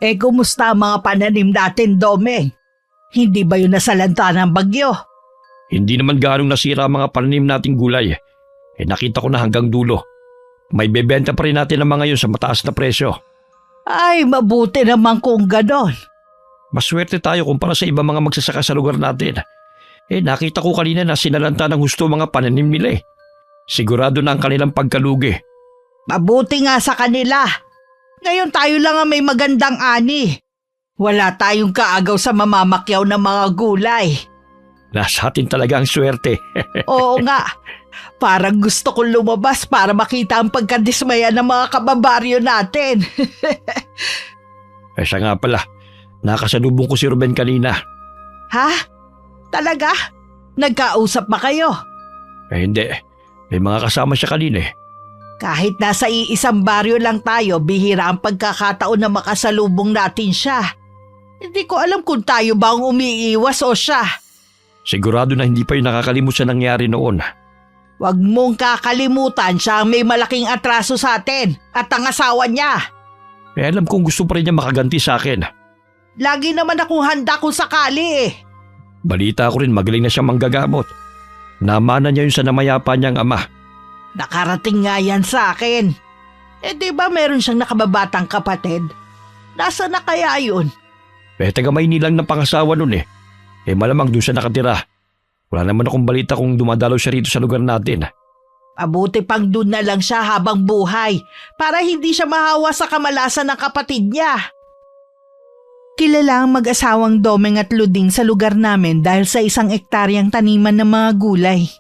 Kumusta ang mga pananim natin, Domeng? Hindi ba yun nasalanta ng bagyo? Hindi naman ganong nasira ang mga pananim nating gulay. Nakita ko na hanggang dulo. May bebenta pa rin natin ang mga yun sa mataas na presyo. Ay, mabuti naman kung ganon. Maswerte tayo kumpara sa ibang mga magsasaka sa lugar natin. Nakita ko kanina na sinalanta ng husto mga pananim nila. Sigurado na ang kanilang pagkalugi. Mabuti nga sa kanila. Ngayon tayo lang ang may magandang ani. Wala tayong kaagaw sa mamamakyaw ng mga gulay. Nasa atin talaga ang swerte. Oo nga. Parang gusto kong lumabas para makita ang pagkadismaya ng mga kababaryo natin. Siya nga pala, nakasalubong ko si Ruben kanina. Ha? Talaga? Nagkausap ba kayo? Hindi, may mga kasama siya kanina. Kahit nasa iisang baryo lang tayo, bihira ang pagkakataon na makasalubong natin siya. Hindi ko alam kung tayo ba ang umiiwas o siya. Sigurado na hindi pa yung nakakalimot sa nangyari noon. Huwag mong kakalimutan siya ang may malaking atraso sa atin at ang asawa niya. Alam kong gusto pa rin niya makaganti sa akin. Lagi naman akong handa kung sakali eh. Balita ko rin magaling na siyang manggagamot. Namana niya yun sa namayapa niyang ama. Nakarating nga yan sa akin. Di ba meron siyang nakababatang kapatid? Nasaan na kaya yun? Taga Maynilang ng pangasawa nun . Malamang doon siya nakatira. Wala naman akong balita kung dumadalaw siya rito sa lugar natin. Mabuti pang doon na lang siya habang buhay para hindi siya mahawa sa kamalasan ng kapatid niya. Kilala ang mag-asawang Domeng at Luding sa lugar namin dahil sa isang ektaryang taniman ng mga gulay.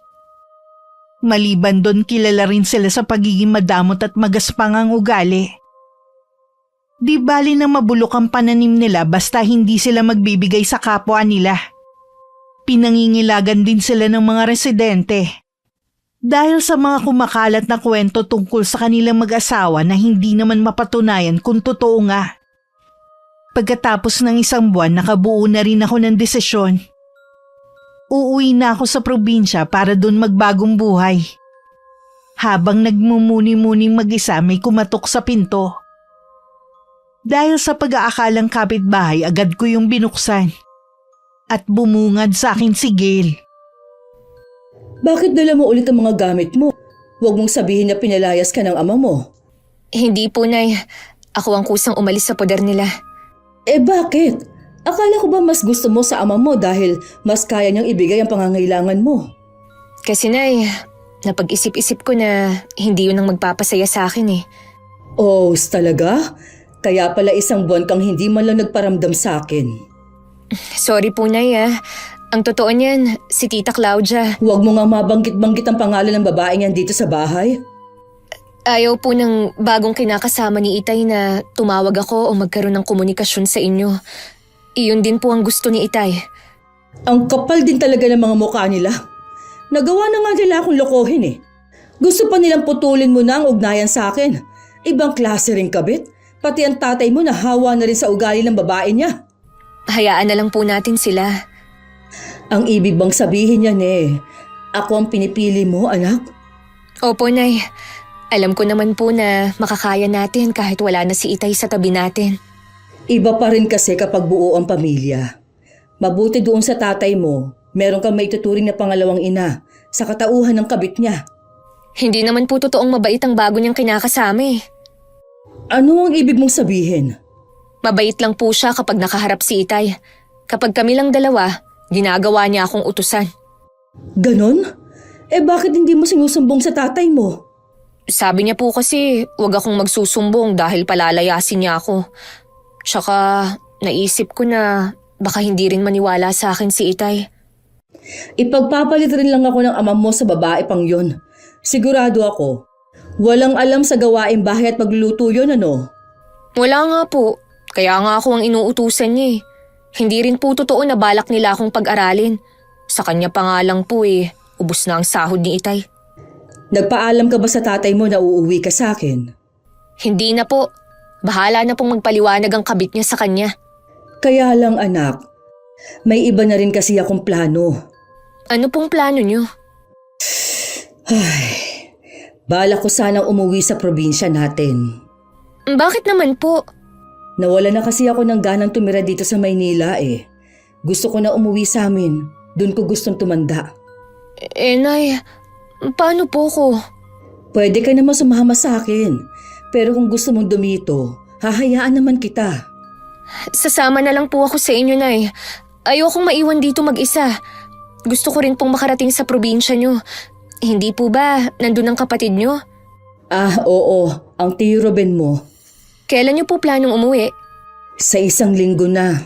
Maliban doon, kilala rin sila sa pagiging madamot at magaspang ang ugali. Di bali na mabulok ang pananim nila basta hindi sila magbibigay sa kapwa nila. Pinangingilagan din sila ng mga residente. Dahil sa mga kumakalat na kwento tungkol sa kanilang mag-asawa na hindi naman mapatunayan kung totoo nga. Pagkatapos ng isang buwan, nakabuo na rin ako ng desisyon. Uuwi na ako sa probinsya para doon magbagong buhay. Habang nagmumuni-muning mag-isa, may kumatok sa pinto. Dahil sa pag-aakalang kapitbahay, agad ko yung binuksan. At bumungad sa akin si Gail. Bakit dala mo ulit ang mga gamit mo? Huwag mong sabihin na pinalayas ka ng ama mo. Hindi po, Nay. Ako ang kusang umalis sa poder nila. Bakit? Akala ko ba mas gusto mo sa ama mo dahil mas kaya niyang ibigay ang pangangailangan mo? Kasi, Nay, napag-isip-isip ko na hindi yun ang magpapasaya sa akin . Oh, talaga? Kaya pala isang buwan kang hindi man lang nagparamdam sa akin. Sorry po, Nay . Ang totoo niyan, si Tita Claudia. Huwag mo nga mabanggit-banggit ang pangalan ng babaeng yan dito sa bahay. Ayaw po ng bagong kinakasama ni Itay na tumawag ako o magkaroon ng komunikasyon sa inyo. Iyon din po ang gusto ni Itay. Ang kapal din talaga ng mga mukha nila. Nagawa na nga nila akong lokohin . Gusto pa nilang putulin mo na ang ugnayan sa akin. Ibang klase ring kabit. Pati ang tatay mo nahawa na rin sa ugali ng babae niya. Hayaan na lang po natin sila. Ang ibig bang sabihin niyan ako ang pinipili mo, anak? Opo, Nay. Alam ko naman po na makakaya natin kahit wala na si Itay sa tabi natin. Iba pa rin kasi kapag buo ang pamilya. Mabuti doon sa tatay mo, meron kang maituturing na pangalawang ina sa katauhan ng kabit niya. Hindi naman po totoong mabait ang bago niyang kinakasama . Ano ang ibig mong sabihin? Mabait lang po siya kapag nakaharap si Itay. Kapag kami lang dalawa, ginagawa niya akong utusan. Ganon? Bakit hindi mo sinusumbong sa tatay mo? Sabi niya po kasi wag akong magsusumbong dahil palalayasin niya ako. Tsaka naisip ko na baka hindi rin maniwala sa akin si Itay. Ipagpapalit rin lang ako ng ama mo sa babae pang yon. Sigurado ako, walang alam sa gawaing bahay at pagluluto yon, ano? Wala nga po. Kaya nga ako ang inuutusan niya . Hindi rin po totoo na balak nila akong pag-aralin. Sa kanya pa nga lang po ubos na ang sahod ni Itay. Nagpaalam ka ba sa tatay mo na uuwi ka sa akin? Hindi na po. Bahala na pong magpaliwanag ang kabit niya sa kanya. Kaya lang anak, may iba na rin kasi akong plano. Ano pong plano niyo? Balak ko sanang umuwi sa probinsya natin. Bakit naman po? Nawala na kasi ako ng ganang tumira dito sa Maynila eh. Gusto ko na umuwi sa amin. Doon ko gustong tumanda. Nay, paano po ko? Pwede ka naman sumama sa akin. Pero kung gusto mong dumito, hahayaan naman kita. Sasama na lang po ako sa inyo, Nay. Ayokong maiwan dito mag-isa. Gusto ko rin pong makarating sa probinsya nyo. Hindi po ba nandun ang kapatid nyo? Oo, ang tiyo Ruben mo. Kailan nyo po planong umuwi? Sa 1 linggo na.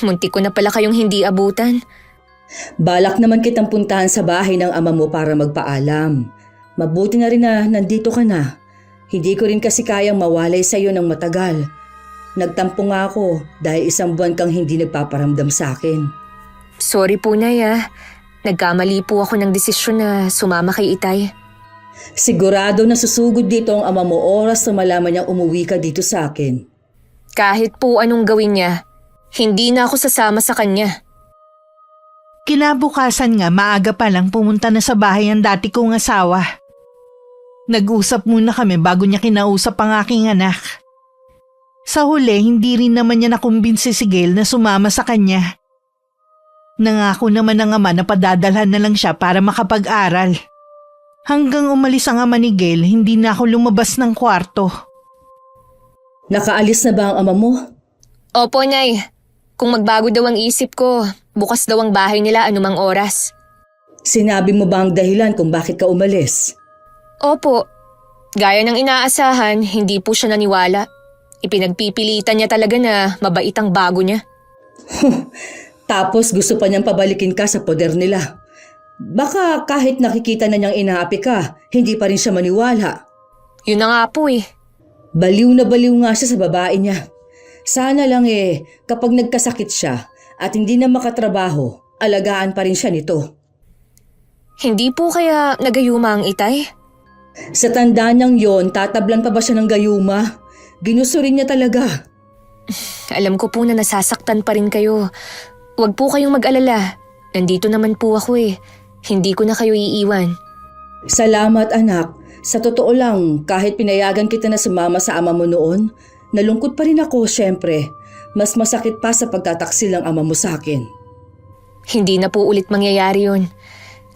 Muntik ko na pala kayong hindi abutan. Balak naman kitang puntahan sa bahay ng ama mo para magpaalam. Mabuti na rin na nandito ka na. Hindi ko rin kasi kayang mawalay sa iyo ng matagal. Nagtampo nga ako dahil 1 buwan kang hindi nagpaparamdam sa akin. Sorry po, Nay. Nagkamali po ako ng desisyon na sumama kay Itay. Sigurado na susugod dito ang ama mo oras na malaman niyang umuwi ka dito sa akin. Kahit po anong gawin niya, hindi na ako sasama sa kanya. Kinabukasan nga maaga pa lang pumunta na sa bahay ang dati kong asawa. Nag-usap muna kami bago niya kinausap ang aking anak. Sa huli, hindi rin naman niya nakumbinsi si Gail na sumama sa kanya. Nangako naman ng ama na padadalhan na lang siya para makapag-aral. Hanggang umalis ang ama ni Gail, hindi na ako lumabas ng kwarto. Nakaalis na ba ang ama mo? Opo, Nay. Kung magbago daw ang isip ko, bukas daw ang bahay nila anumang oras. Sinabi mo ba ang dahilan kung bakit ka umalis? Opo. Gaya ng inaasahan, hindi po siya naniwala. Ipinagpipilitan niya talaga na mabait ang bago niya. Tapos gusto pa niyang pabalikin ka sa poder nila. Baka kahit nakikita na niyang inaapi ka, hindi pa rin siya maniwala. Yun na nga po eh. Baliw na baliw nga siya sa babae niya. Sana lang kapag nagkasakit siya at hindi na makatrabaho, alagaan pa rin siya nito. Hindi po kaya nagayuma ang Itay? Sa tanda niyang yon, tatablan pa ba siya ng gayuma? Ginusto rin niya talaga. Alam ko po na nasasaktan pa rin kayo. Huwag po kayong mag-alala. Nandito naman po ako eh. Hindi ko na kayo iiwan. Salamat anak. Sa totoo lang, kahit pinayagan kita na sumama sa ama mo noon, nalungkot pa rin ako syempre. Mas masakit pa sa pagtataksil ng ama mo sa akin. Hindi na po ulit mangyayari yun.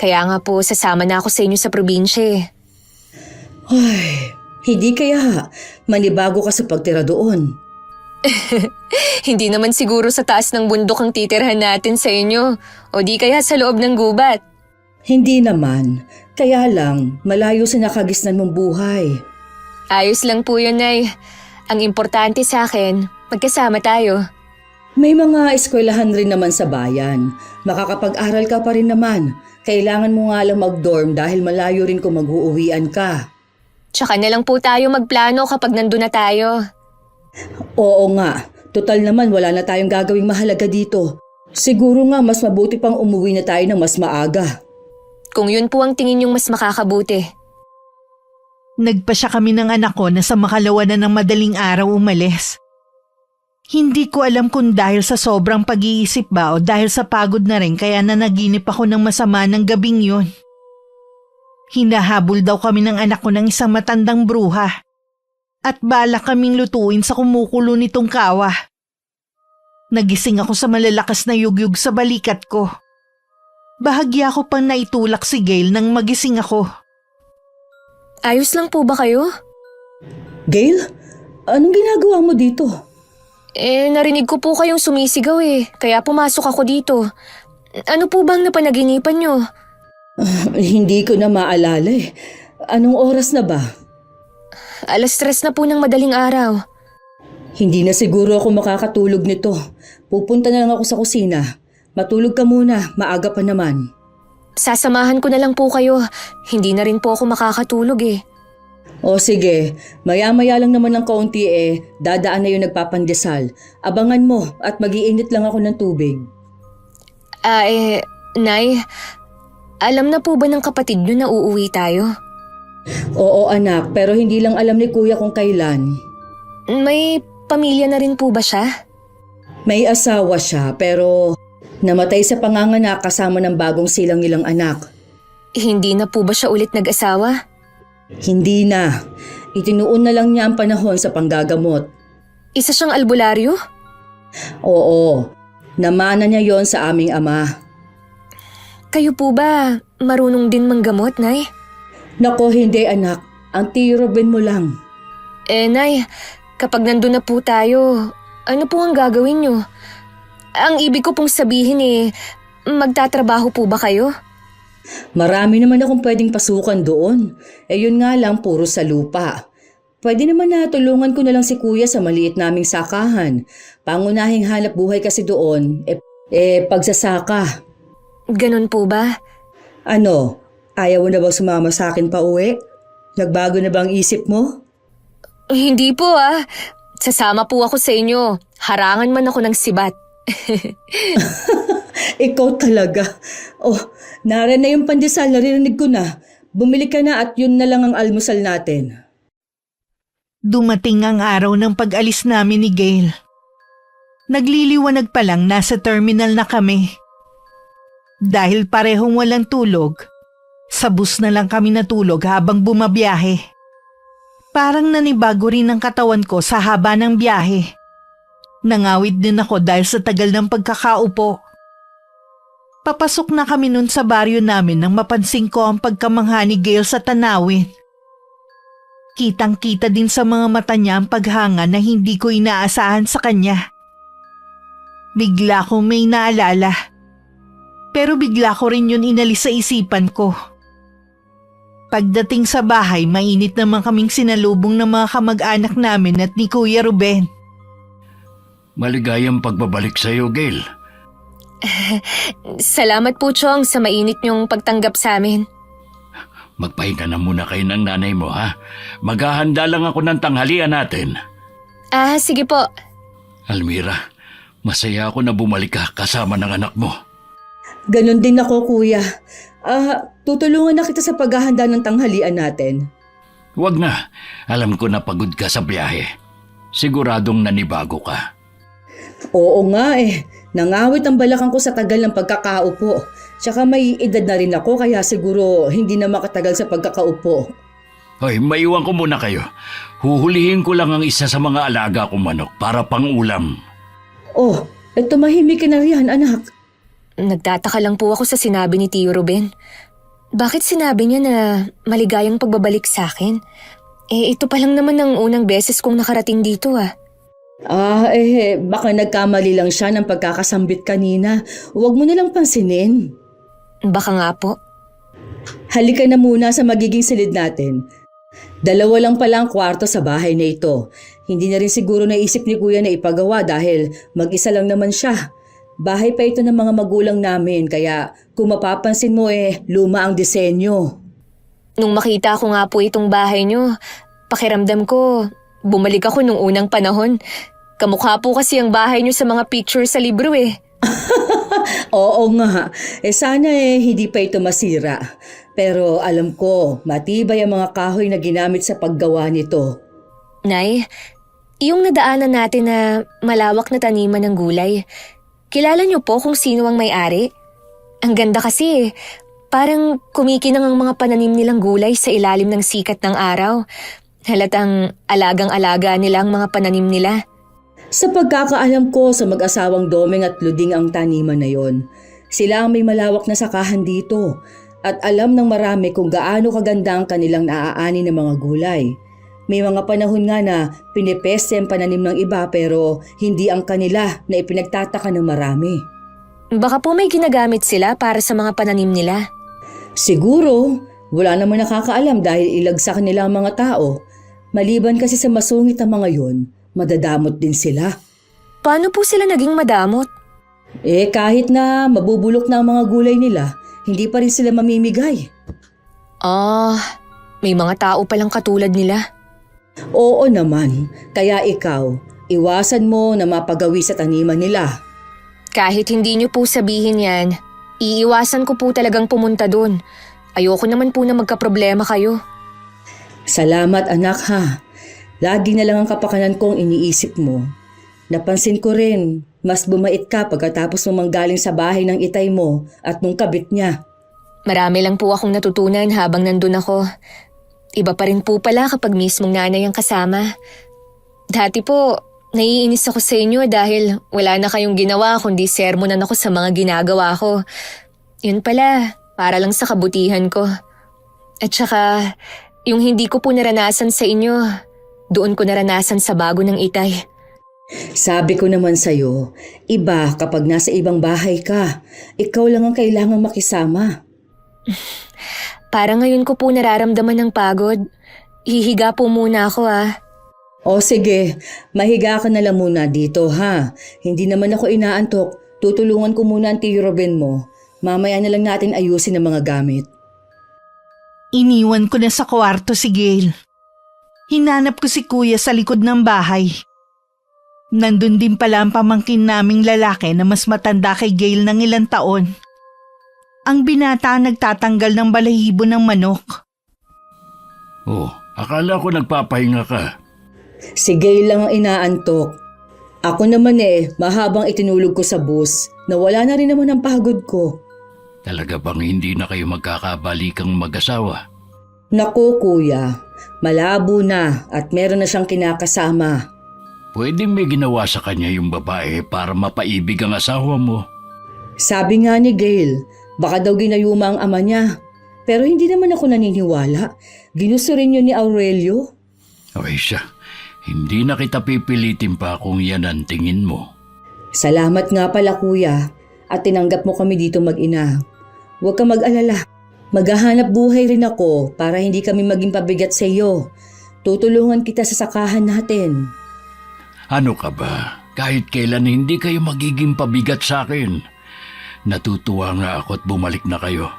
Kaya nga po sasama na ako sa inyo sa probinsya eh. Ay, hindi kaya manibago ka sa pagtira doon. Hindi naman siguro sa taas ng bundok ang titirhan natin sa inyo. O di kaya sa loob ng gubat. Hindi naman. Kaya lang, malayo sa nakagisnan mong buhay. Ayos lang po yun, Nay. Ang importante sa akin, magkasama tayo. May mga eskwelahan rin naman sa bayan. Makakapag-aral ka pa rin naman. Kailangan mo nga lang mag-dorm dahil malayo rin kung mag-uuwian ka. Tsaka na lang po tayo magplano kapag nandun na tayo. Oo nga. Total naman wala na tayong gagawing mahalaga dito. Siguro nga mas mabuti pang umuwi na tayo ng mas maaga. Kung yun po ang tingin yung mas makakabuti. Nagpasya kami ng anak ko na sa makalawa na ng madaling araw umalis. Hindi ko alam kung dahil sa sobrang pag-iisip ba o dahil sa pagod na rin kaya nanaginip ako ng masama ng gabing yun. Hinahabol daw kami ng anak ko ng isang matandang bruha. At balak kaming lutuin sa kumukulo nitong kawa. Nagising ako sa malalakas na yugyug sa balikat ko. Bahagya ko pang naitulak si Gail nang magising ako. Ayos lang po ba kayo? Gail, anong ginagawa mo dito? Narinig ko po kayong sumisigaw eh, kaya pumasok ako dito. Ano po bang napanaginipan nyo? Hindi ko na maalala eh. Anong oras na ba? 3:00 na po ng madaling araw. Hindi na siguro ako makakatulog nito. Pupunta na lang ako sa kusina. Matulog ka muna, maaga pa naman. Sasamahan ko na lang po kayo. Hindi na rin po ako makakatulog eh. O sige, maya-maya lang naman ng kaunti dadaan na yung nagpapandesal. Abangan mo at mag-iinit lang ako ng tubig. Nay, alam na po ba ng kapatid nyo na uuwi tayo? Oo anak, pero hindi lang alam ni kuya kung kailan. May pamilya na rin po ba siya? May asawa siya pero namatay sa panganganak kasama ng bagong silang nilang anak. Hindi na po ba siya ulit nag-asawa? Hindi na. Itinuon na lang niya ang panahon sa panggagamot. Isa siyang albularyo? Oo, namana niya yon sa aming ama. Kayo po ba marunong din manggamot, Nay? Nako, hindi anak. Ang Tio Ruben mo lang. Nay, kapag nandun na po tayo, ano po ang gagawin nyo? Ang ibig ko pong sabihin magtatrabaho po ba kayo? Marami naman akong pwedeng pasukan doon. Yun nga lang, puro sa lupa. Pwede naman na tulungan ko na lang si kuya sa maliit naming sakahan. Pangunahing hanap buhay kasi doon, pagsasaka. Ganon po ba? Ano, ayaw mo na bang sumama sa akin pa uwi? Nagbago na bang isip mo? Hindi po Sasama po ako sa inyo. Harangan man ako ng sibat. Ikaw talaga. Oh, naran na yung pandesal, narinig ko na. Bumili ka na at yun na lang ang almusal natin. Dumating ang araw ng pag-alis namin ni Gail. Nagliliwanag pa lang nasa terminal na kami. Dahil parehong walang tulog, sa bus na lang kami natulog habang bumabiyahe. Parang nanibago rin ang katawan ko sa haba ng biyahe. Nangawid din ako dahil sa tagal ng pagkakaupo. Papasok na kami nun sa baryo namin nang mapansin ko ang pagkamangha ni Gail sa tanawin. Kitang-kita din sa mga mata niya ang paghanga na hindi ko inaasahan sa kanya. Bigla kong may naalala. Pero bigla ko rin yun inalis sa isipan ko. Pagdating sa bahay, mainit naman kaming sinalubong ng mga kamag-anak namin at ni Kuya Ruben. Maligayang pagbabalik sa iyo, Gail. Salamat po, Chong, sa mainit niyong pagtanggap sa amin. Magpahinga na muna kayo ng nanay mo, ha? Maghahanda lang ako ng tanghalian natin. Sige po. Almira, masaya ako na bumalik ka kasama ng anak mo. Ganon din ako, kuya. Tutulungan na kita sa paghahanda ng tanghalian natin. Huwag na. Alam ko na pagod ka sa biyahe. Siguradong nanibago ka. Oo nga Nangawit ang balakang ko sa tagal ng pagkakaupo. Tsaka may edad na rin ako kaya siguro hindi na makatagal sa pagkakaupo. Hoy, maiwan ko muna kayo. Huhulihin ko lang ang isa sa mga alaga kong manok para pang-ulam. Oh, tumahimik ka na riyan, anak. Nagtataka lang po ako sa sinabi ni Tio Ruben. Bakit sinabi niya na maligayang pagbabalik sa akin? Ito pa lang naman ang unang beses kong nakarating dito Baka nagkamali lang siya ng pagkakasambit kanina. Huwag mo nalang pansinin. Baka nga po. Halika na muna sa magiging silid natin. 2 lang pala ang kwarto sa bahay na ito. Hindi na rin siguro naisip ni kuya na ipagawa dahil mag-isa lang naman siya. Bahay pa ito ng mga magulang namin kaya kung mapapansin mo luma ang disenyo. Nung makita ko nga po itong bahay niyo, pakiramdam ko, bumalik ako nung unang panahon. Kamukha po kasi ang bahay niyo sa mga picture sa libro Oo nga. Sana hindi pa ito masira. Pero alam ko, matibay ang mga kahoy na ginamit sa paggawa nito. Nay, yung nadaanan natin na malawak na taniman ng gulay, kilala niyo po kung sino ang may-ari? Ang ganda kasi parang kumikinang ang mga pananim nilang gulay sa ilalim ng sikat ng araw. Halatang alagang-alaga nila ang mga pananim nila. Sa pagkakaalam ko sa mag-asawang Domeng at Luding ang taniman na yon. Sila ang may malawak na sakahan dito at alam ng marami kung gaano kaganda ang kanilang naaani ng mga gulay. May mga panahon nga na pinipeste ang pananim ng iba pero hindi ang kanila na ipinagtataka ng marami. Baka po may ginagamit sila para sa mga pananim nila. Siguro, wala namang nakakaalam dahil ilagsak nila ang mga tao. Maliban kasi sa masungit ang mga yon, madadamot din sila. Paano po sila naging madamot? Kahit na mabubulok na ang mga gulay nila, hindi pa rin sila mamimigay. May mga tao palang katulad nila. Oo naman, kaya ikaw, iwasan mo na mapagawi sa taniman nila. Kahit hindi niyo po sabihin yan, iiwasan ko po talagang pumunta doon. Ayoko naman po na magkaproblema kayo. Salamat anak ha. Lagi na lang ang kapakanan kong iniisip mo. Napansin ko rin, mas bumait ka pagkatapos mo manggaling sa bahay ng itay mo at nung kabit niya. Marami lang po akong natutunan habang nandun ako. Iba pa rin po pala kapag mismong nanay ang kasama. Dati po, Naiinis ako sa inyo dahil wala na kayong ginawa kundi sermonan ako sa mga ginagawa ko. Yun pala, para lang sa kabutihan ko. At saka, yung hindi ko po naranasan sa inyo, doon ko naranasan sa bago ng Itay. Sabi ko naman sa'yo, iba kapag nasa ibang bahay ka. Ikaw lang ang kailangang makisama. Para ngayon ko po nararamdaman ng pagod. Hihiga po muna ako O sige, mahiga ka na lang muna dito ha. Hindi naman ako inaantok. Tutulungan ko muna ang Tio Ruben mo. Mamaya na lang natin ayusin ang mga gamit. Iniwan ko na sa kwarto si Gail. Hinanap ko si Kuya sa likod ng bahay. Nandun din pala ang pamangkin naming lalaki na mas matanda kay Gail ng ilang taon. Ang binata nagtatanggal ng balahibo ng manok. Oh, akala ko nagpapahinga ka. Si Gail lang ang inaantok. Ako naman mahabang itinulog ko sa bus. Nawala na rin naman ang pagod ko. Talaga bang hindi na kayo magkakabalikang mag-asawa? Naku kuya, malabo na at meron na siyang kinakasama. Pwede may ginawa sa kanya yung babae para mapaibig ang asawa mo. Sabi nga ni Gail, baka daw ginayuma ang ama niya. Pero hindi naman ako naniniwala. Ginusto rin yun ni Aurelio. Okay siya, hindi na kita pipilitin pa kung yan ang tingin mo. Salamat nga pala kuya at tinanggap mo kami dito mag-ina. Huwag ka mag-alala. Maghahanap buhay rin ako para hindi kami maging pabigat sa iyo. Tutulungan kita sa sakahan natin. Ano ka ba? Kahit kailan hindi kayo magiging pabigat sa akin. Natutuwa nga ako at bumalik na kayo.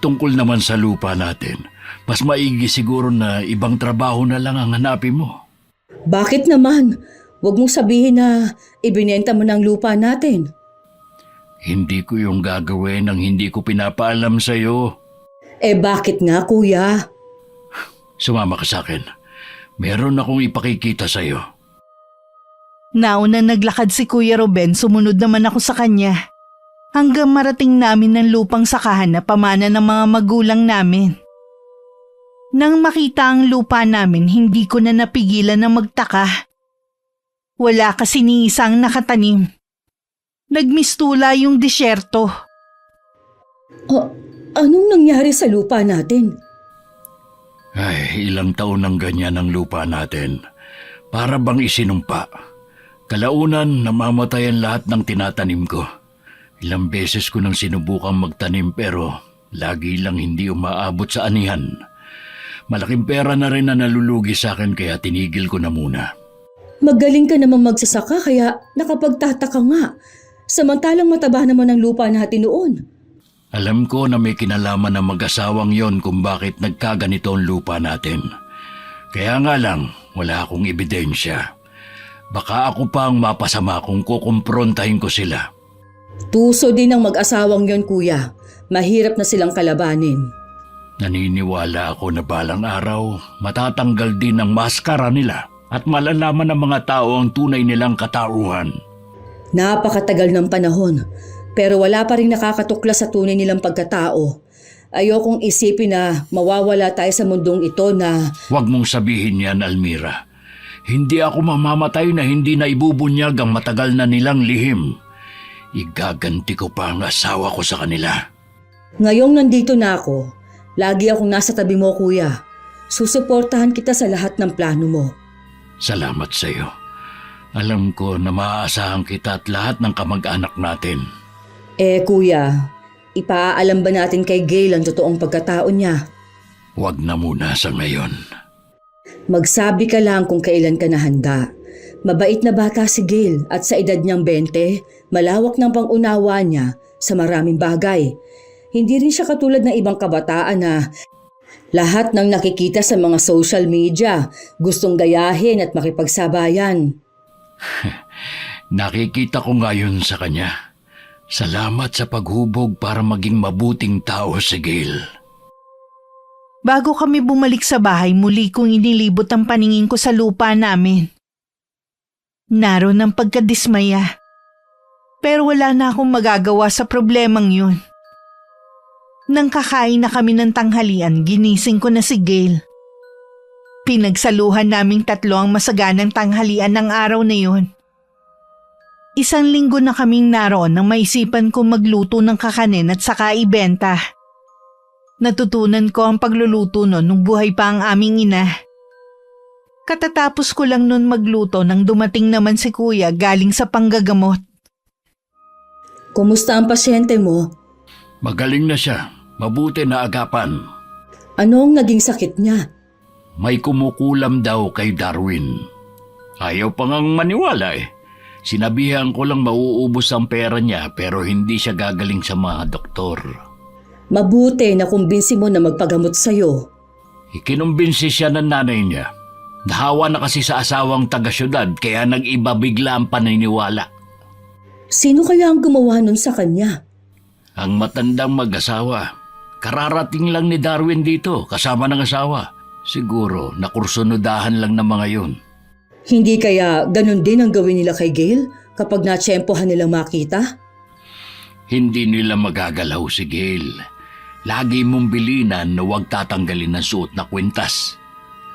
Tungkol naman sa lupa natin, mas maigi siguro na ibang trabaho na lang ang hanapin mo. Bakit naman? Huwag mong sabihin na ibinenta mo ng lupa natin. Hindi ko yung gagawin ang hindi ko pinapaalam sa'yo. Bakit nga kuya? Sumama ka sa akin. Meron akong ipakikita sa'yo. Nauna naglakad si Kuya Ruben, sumunod naman ako sa kanya. Hanggang marating namin ng lupang sakahan na pamana ng mga magulang namin. Nang makita ang lupa namin, hindi ko na napigilan na magtaka. Wala kasi ni isang nakatanim. Nagmistula yung disyerto. Anong nangyari sa lupa natin? Ay, ilang taon ng ganyan ang lupa natin. Para bang isinumpa. Kalaunan, namamatay ang lahat ng tinatanim ko. Ilang beses ko nang sinubukang magtanim pero lagi lang hindi umaabot sa anihan. Malaking pera na rin na nalulugi sa akin kaya tinigil ko na muna. Magaling ka naman magsasaka kaya nakapagtataka nga. Samantalang mataba naman ang lupa natin noon. Alam ko na may kinalaman ng mag-asawang yon kung bakit nagkaganito ang lupa natin. Kaya nga lang, wala akong ebidensya. Baka ako pa ang mapasama kung kukumprontahin ko sila. Tuso din ang mag-asawang yon kuya. Mahirap na silang kalabanin. Naniniwala ako na balang araw, matatanggal din ang maskara nila at malalaman ng mga tao ang tunay nilang katauhan. Napakatagal ng panahon, pero wala pa rin nakakatuklas sa tunay nilang pagkatao. Ayokong isipin na mawawala tayo sa mundong ito na... Huwag mong sabihin yan, Almira. Hindi ako mamamatay na hindi na ibubunyag ang matagal na nilang lihim. Igaganti ko pa ang asawa ko sa kanila. Ngayong nandito na ako, lagi akong nasa tabi mo kuya. Susuportahan kita sa lahat ng plano mo. Salamat sa iyo. Alam ko na maaasahan kita at lahat ng kamag-anak natin. Kuya, ipaalam ba natin kay Gail ang totoong pagkatao niya? Huwag na muna sa ngayon. Magsabi ka lang kung kailan ka nahanda. Mabait na bata si Gail at sa edad niyang 20, malawak ng pangunawa niya sa maraming bagay. Hindi rin siya katulad ng ibang kabataan na lahat ng nakikita sa mga social media gustong gayahin at makipagsabayan. Nakikita ko ngayon sa kanya. Salamat sa paghubog para maging mabuting tao si Gail. Bago kami bumalik sa bahay, muli kong inilibot ang paningin ko sa lupa namin. Naroon ang pagkadismaya. Pero wala na akong magagawa sa problemang yun. Nang kakain na kami ng tanghalian, ginising ko na si Gail. Pinagsaluhan naming tatlo ang masaganang tanghalian ng araw na yun. Isang linggo na kaming naroon nang maisipan kong magluto ng kakanin at saka ibenta. Natutunan ko ang pagluluto nun nung buhay pa ang aming ina. Katatapos ko lang nun magluto nang dumating naman si kuya galing sa panggagamot. Kumusta ang pasyente mo? Magaling na siya. Mabuti na agapan. Ano ang naging sakit niya? May kumukulam daw kay Darwin. Ayaw pa ngang maniwala eh. Sinabihan ko lang mauubos ang pera niya pero hindi siya gagaling sa mga doktor. Mabuti na kumbinsi mo na magpagamot sa'yo. Ikinumbinsi siya ng nanay niya. Nahawa na kasi sa asawang taga-syudad kaya nag-iba bigla ang paniniwala. Sino kaya ang gumawa nun sa kanya? Ang matandang mag-asawa. Kararating lang ni Darwin dito kasama ng asawa. Siguro nakursunodahan lang ng mga yun. Hindi kaya ganun din ang gawin nila kay Gail kapag natsyempohan nilang makita? Hindi nila magagalaw si Gail. Lagi mong bilinan na huwag tatanggalin ng suot na kwintas.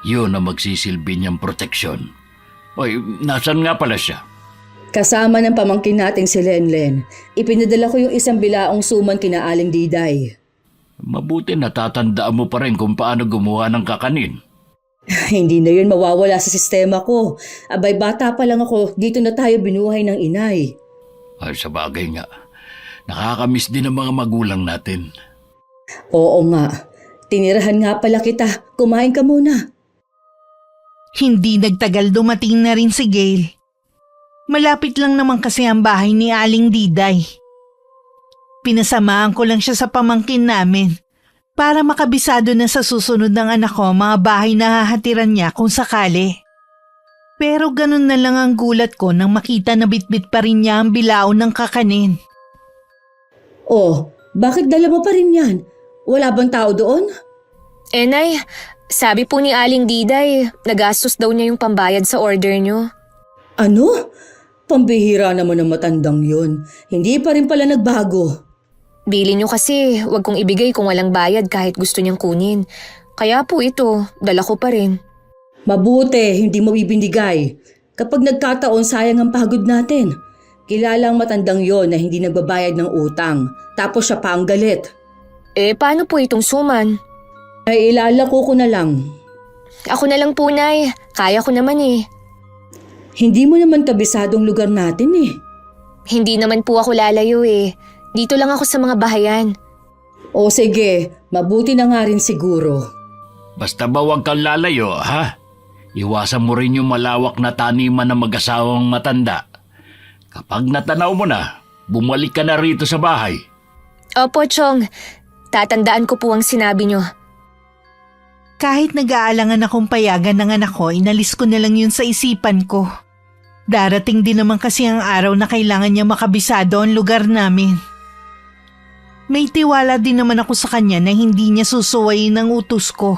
Yun ang magsisilbi niyang proteksyon. Oy, nasan nga pala siya? Kasama ng pamangkin nating si Lenlen, ipinadala ko yung isang bilaong suman kina Aling Diday. Mabuti natatandaan mo pa rin kung paano gumawa ng kakanin. Hindi na yun mawawala sa sistema ko. Abay bata pa lang ako, dito na tayo binuhay ng inay. Ay, sa bagay nga. Nakakamiss din ang mga magulang natin. Oo nga, tinirahan nga pala kita, kumain ka muna. Hindi nagtagal dumating na rin si Gail. Malapit lang naman kasi ang bahay ni Aling Diday. Pinasamaan ko lang siya sa pamangkin namin para makabisado na sa susunod ng anak ko mga bahay na hahatiran niya kung sakali. Pero ganun na lang ang gulat ko nang makita na bitbit pa rin niya ang bilao ng kakanin. Oh, bakit dala mo pa rin yan? Wala bang tao doon? Nay, sabi po ni Aling Diday, nagastos daw niya yung pambayad sa order niyo. Ano? Pambihira naman ang matandang yun. Hindi pa rin pala nagbago. Bili niyo kasi, wag kong ibigay kung walang bayad kahit gusto niyang kunin. Kaya po ito, dala ko pa rin. Mabuti, hindi mo bibindigay. Kapag nagkataon, sayang ang pagod natin. Kilala ang matandang yon na hindi nagbabayad ng utang. Tapos siya pa ang galit. Paano po itong suman? Ay ilalako ko na lang. Ako na lang po, Nay. Kaya ko naman eh. Hindi mo naman kabisadong lugar natin eh. Hindi naman po ako lalayo eh. Dito lang ako sa mga bahayan. O sige, mabuti na nga rin siguro. Basta ba huwag kang lalayo, ha? Iwasan mo rin yung malawak na taniman ng mag-asawang matanda. Kapag natanaw mo na, bumalik ka na rito sa bahay. Opo, Chong. Tatandaan ko po ang sinabi niyo. Kahit nag-aalangan akong payagan ng anak ko, inalis ko na lang yun sa isipan ko. Darating din naman kasi ang araw na kailangan niya makabisado ang lugar namin. May tiwala din naman ako sa kanya na hindi niya susuwayin ang utos ko.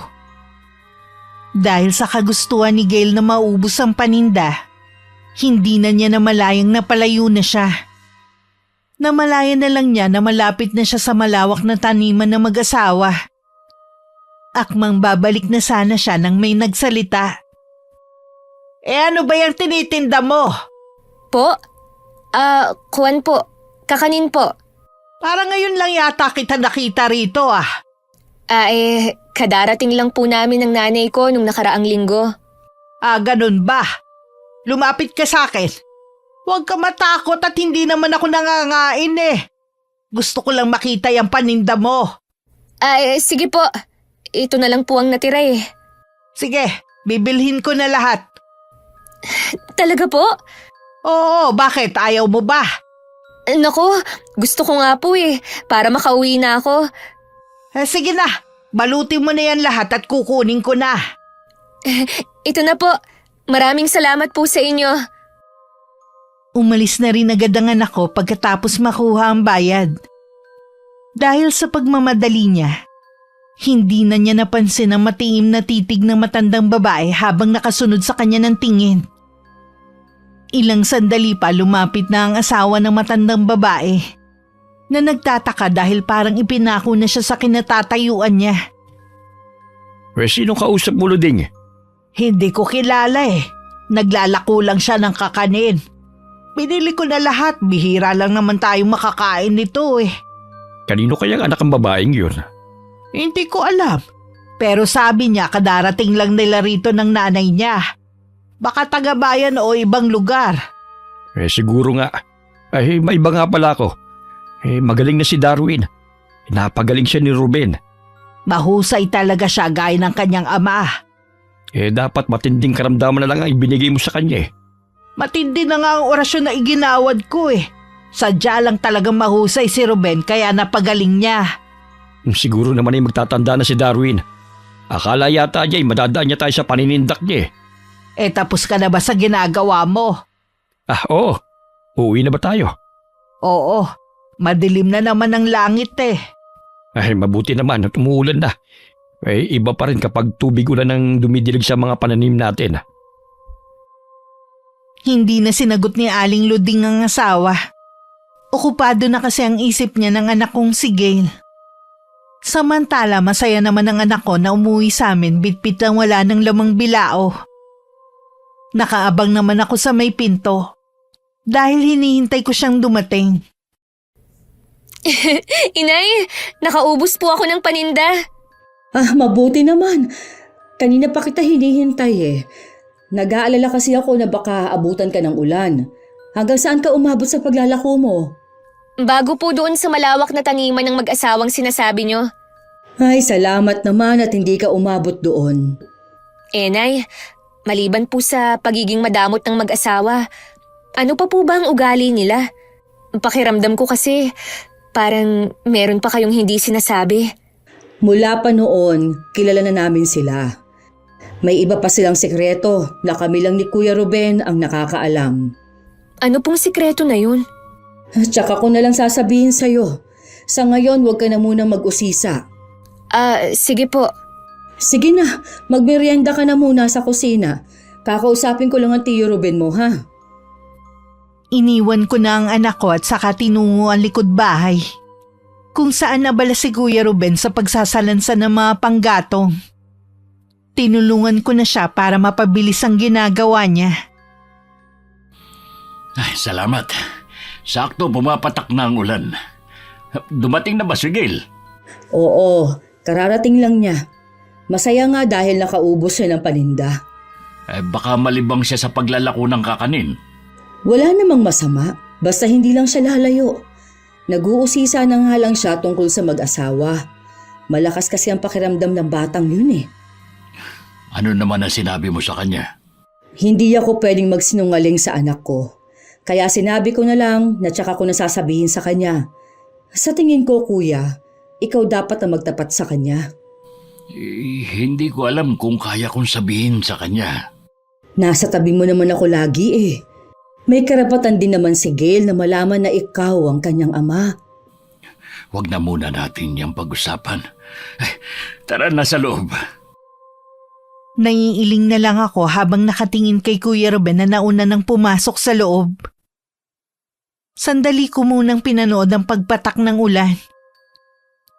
Dahil sa kagustuhan ni Gail na maubos ang paninda, hindi na niya namalayang napalayo na siya. Namalayan na lang niya na malapit na siya sa malawak na taniman ng mag-asawa. Akmang babalik na sana siya nang may nagsalita. Ano ba yung tinitinda mo? Po? Kuwan po. Kakanin po. Parang ngayon lang yata kita nakita rito ah. Kadarating lang po namin ng nanay ko nung nakaraang linggo. Ganun ba? Lumapit ka sa akin. Huwag ka matakot at hindi naman ako nangangain eh. Gusto ko lang makita yung paninda mo. Sige po. Ito na lang po ang natira eh. Sige, bibilhin ko na lahat. Talaga po? Oo, bakit? Ayaw mo ba? Naku, gusto ko nga po eh. Para makauwi na ako. Sige na, balutin mo na yan lahat at kukunin ko na. Ito na po. Maraming salamat po sa inyo. Umalis na rin agad ang anak ko pagkatapos makuha ang bayad. Dahil sa pagmamadali niya, hindi na niya napansin ang matiim na titig ng matandang babae habang nakasunod sa kanya ng tingin. Ilang sandali pa lumapit na ang asawa ng matandang babae na nagtataka dahil parang ipinako na siya sa kinatatayuan niya. Sinong kausap mo, Luding? Hindi ko kilala eh. Naglalako lang siya ng kakanin. Binili ko na lahat, bihira lang naman tayong makakain nito eh. Kanino kayang anak ang babaeng yun? Hindi ko alam. Pero sabi niya kadarating lang nila rito ng nanay niya. Baka taga-bayan o ibang lugar. Siguro nga. May iba nga pala ako. Magaling na si Darwin. Napagaling siya ni Ruben. Mahusay talaga siya gaya ng kanyang ama. Dapat matinding karamdaman na lang ang ibinigay mo sa kanya eh. Matindi na nga ang orasyon na iginawad ko eh. Sadya lang talagang mahusay si Ruben kaya napagaling niya. Siguro naman ay magtatanda na si Darwin. Akala yata niya ay madadaan niya tayo sa paninindak niya eh. Tapos ka na ba sa ginagawa mo? Oo. Uuwi na ba tayo? Oo, madilim na naman ang langit eh. Mabuti naman at umuulan na. Iba pa rin kapag tubig ulan ang dumidilig sa mga pananim natin. Hindi na sinagot ni Aling Luding ang asawa. Okupado na kasi ang isip niya ng anak kong si Gail. Samantala masaya naman ang anak ko na umuwi sa amin bitbit ang wala ng lamang bilao. Nakaabang naman ako sa may pinto dahil hinihintay ko siyang dumating. Inay, nakaubos po ako ng paninda. Mabuti naman. Kanina pa kita hinihintay eh. Nag-aalala kasi ako na baka abutan ka ng ulan. Hanggang saan ka umabot sa paglalako mo? Bago po doon sa malawak na taniman ng mag-asawang sinasabi nyo. Ay, salamat naman at hindi ka umabot doon. Nay, maliban po sa pagiging madamot ng mag-asawa, ano pa po ba ang ugali nila? Pakiramdam ko kasi parang meron pa kayong hindi sinasabi. Mula pa noon, kilala na namin sila. May iba pa silang sekreto na kami lang ni Kuya Ruben ang nakakaalam. Ano pong sikreto na yun? Tsaka ko na lang sasabihin sa'yo. Sa ngayon, huwag ka na munang mag-usisa. Sige po. Sige na, magmerienda ka na muna sa kusina. Kakausapin ko lang ang tiyo Ruben mo, ha? Iniwan ko na ang anak ko at saka tinungo ang likod bahay. Kung saan nabala si Kuya Ruben sa pagsasalansa ng mga panggatong. Tinulungan ko na siya para mapabilis ang ginagawa niya. Salamat. Sakto pumapatak na ang ulan. Dumating na ba si Gail? Oo, kararating lang niya. Masaya nga dahil nakaubos siya ng paninda. Baka malibang siya sa paglalako ng kakanin. Wala namang masama, basta hindi lang siya lalayo. Nag-uusisa na nga lang siya tungkol sa mag-asawa. Malakas kasi ang pakiramdam ng batang yun eh. Ano naman ang sinabi mo sa kanya? Hindi ako pwedeng magsinungaling sa anak ko. Kaya sinabi ko na lang na tsaka ko nasasabihin sa kanya. Sa tingin ko, kuya, ikaw dapat na magtapat sa kanya. Hindi ko alam kung kaya kong sabihin sa kanya. Nasa tabi mo naman ako lagi eh. May karapatan din naman si Gail na malaman na ikaw ang kanyang ama. Huwag na muna natin yung pag-usapan. Tara na sa loob. Naiiling na lang ako habang nakatingin kay Kuya Ruben na nauna nang pumasok sa loob. Sandali ko munang pinanood ang pagpatak ng ulan.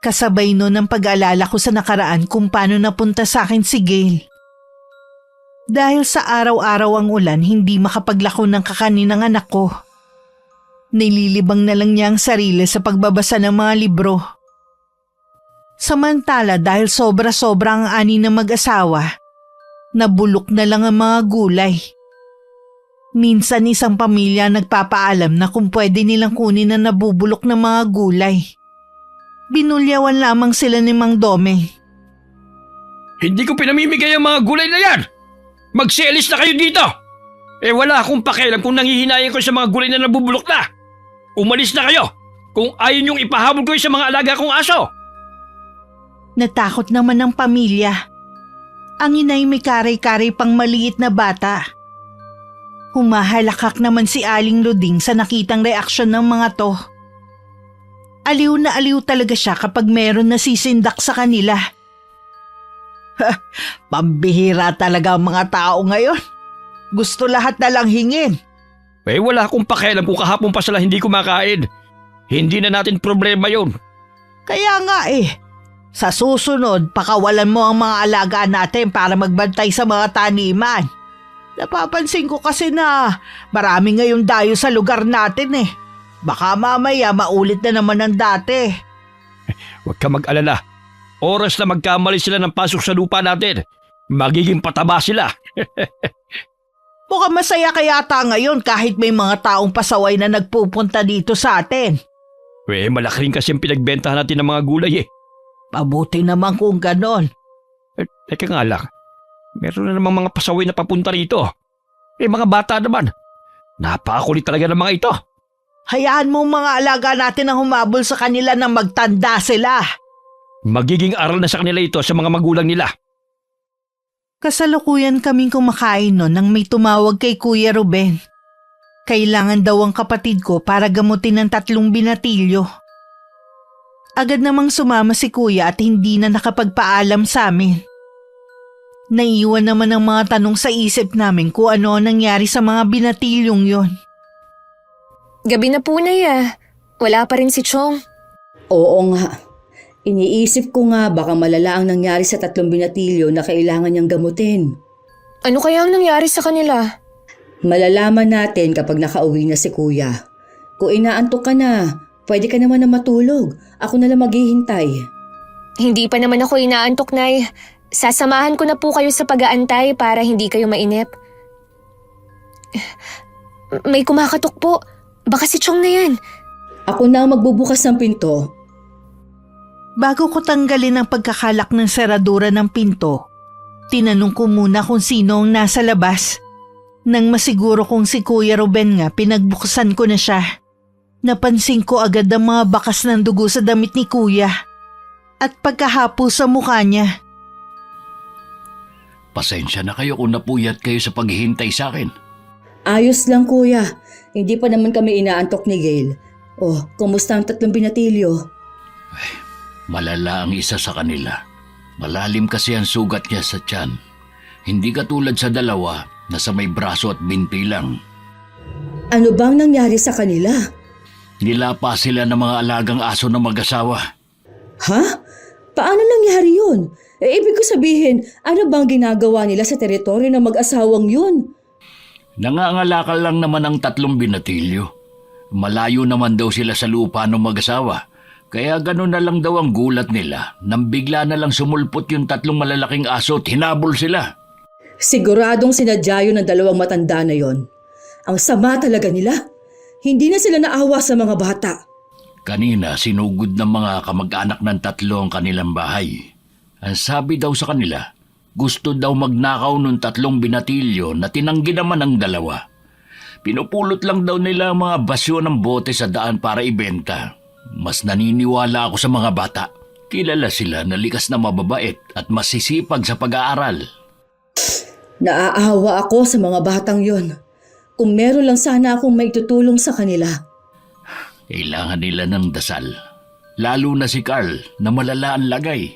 Kasabay nun ang pag-aalala ko sa nakaraan kung paano napunta sa akin si Gail. Dahil sa araw-araw ang ulan, hindi makapaglako ng kakanin ng anak ko. Nililibang na lang niya ang sarili sa pagbabasa ng mga libro. Samantala dahil sobra-sobra ang ani ng mag-asawa, nabulok na lang ang mga gulay. Minsan isang pamilya nagpapaalam na kung pwede nilang kunin ang nabubulok ng mga gulay. Binulyawan lamang sila ni Mang Dome. Hindi ko pinamimigay ang mga gulay na yan! Magselis na kayo dito! Wala akong pakialam kung nangihinayin ko sa mga gulay na nabubulok na! Umalis na kayo kung ayaw niyong ipahabol ko sa mga alaga kong aso! Natakot naman ang pamilya. Ang inay may karay-karay pang maliit na bata. Humahalakak naman si Aling Luding sa nakitang reaksyon ng mga to. Aliw na aliw talaga siya kapag meron nasisindak sa kanila. Pambihira talaga ang mga tao ngayon. Gusto lahat na lang hingin. Wala akong pakialam kung kahapon pa sila hindi kumakain. Hindi na natin problema yon. Kaya nga Sa susunod, pakawalan mo ang mga alaga natin para magbantay sa mga taniman. Napapansin ko kasi na marami ngayong dayo sa lugar natin eh. Baka mamaya maulit na naman ang dati. Huwag ka mag-alala. Oras na magkamali sila ng pasok sa lupa natin, magiging pataba sila. Mukhang masaya kayata ngayon kahit may mga taong pasaway na nagpupunta dito sa atin. Malaki rin kasi ang pinagbentahan natin ng mga gulay eh. Mabuti naman kung ganon. Teka nga lang, meron na namang mga pasaway na papunta rito. Mga bata naman. Napakakulit talaga ng mga ito. Hayaan mo mga alaga natin ang humabol sa kanila nang magtanda sila. Magiging aral na sa kanila ito sa mga magulang nila. Kasalukuyan kaming kumakain noon nang may tumawag kay Kuya Ruben. Kailangan daw ang kapatid ko para gamutin ng 3 binatilyo. Agad namang sumama si Kuya at hindi na nakapagpaalam sa amin. Naiwan naman ang mga tanong sa isip namin kung ano ang nangyari sa mga binatilyong yon. Gabi na po na Wala pa rin si Chong. Oo nga. Iniisip ko nga baka malala ang nangyari sa 3 binatilyo na kailangan niyang gamutin. Ano kaya ang nangyari sa kanila? Malalaman natin kapag nakauwi na si Kuya. Kung inaantok ka na, pwede ka naman na matulog. Ako na lang maghihintay. Hindi pa naman ako inaantok, Nay. Sasamahan ko na po kayo sa pag-aantay para hindi kayo mainip. May kumakatok po. Baka si Chong na yan. Ako na ang magbubukas ng pinto. Bago ko tanggalin ang pagkakalak ng seradura ng pinto, tinanong ko muna kung sino ang nasa labas. Nang masiguro kong si Kuya Ruben nga, pinagbuksan ko na siya. Napansin ko agad ang mga bakas ng dugo sa damit ni Kuya at pagkahapo sa mukha niya. Pasensya na kayo kung napuyat kayo sa paghihintay sa akin. Ayos lang Kuya. Hindi pa naman kami inaantok ni Gail. Oh, kumusta ang 3 binatilyo? Malala ang isa sa kanila. Malalim kasi ang sugat niya sa tiyan. Hindi katulad sa 2 na sa may braso at binti lang. Ano bang nangyari sa kanila? Nilapa sila ng mga alagang aso ng mag-asawa. Ha? Paano nangyari yun? Ibig ko sabihin, ano bang ginagawa nila sa teritoryo ng mag-asawang yun? Nangangalakal lang naman ang 3 binatilyo. Malayo naman daw sila sa lupa ng mag-asawa. Kaya gano'n na lang daw ang gulat nila nang bigla na lang sumulpot yung 3 malalaking aso at hinabol sila. Siguradong sinadya yun ng 2 matanda na yon. Ang sama talaga nila. Hindi na sila naawa sa mga bata. Kanina sinugod ng mga kamag-anak ng 3 ang kanilang bahay. Ang sabi daw sa kanila, gusto daw magnakaw ng 3 binatilyo na tinanggi naman ng 2. Pinupulot lang daw nila ang mga basyo ng bote sa daan para ibenta. Mas naniniwala ako sa mga bata. Kilala sila na likas na mababait at masisipag sa pag-aaral. Naaawa ako sa mga batang yon. Kung meron lang sana akong maitutulong sa kanila. Kailangan nila ng dasal. Lalo na si Carl na malala ang lagay.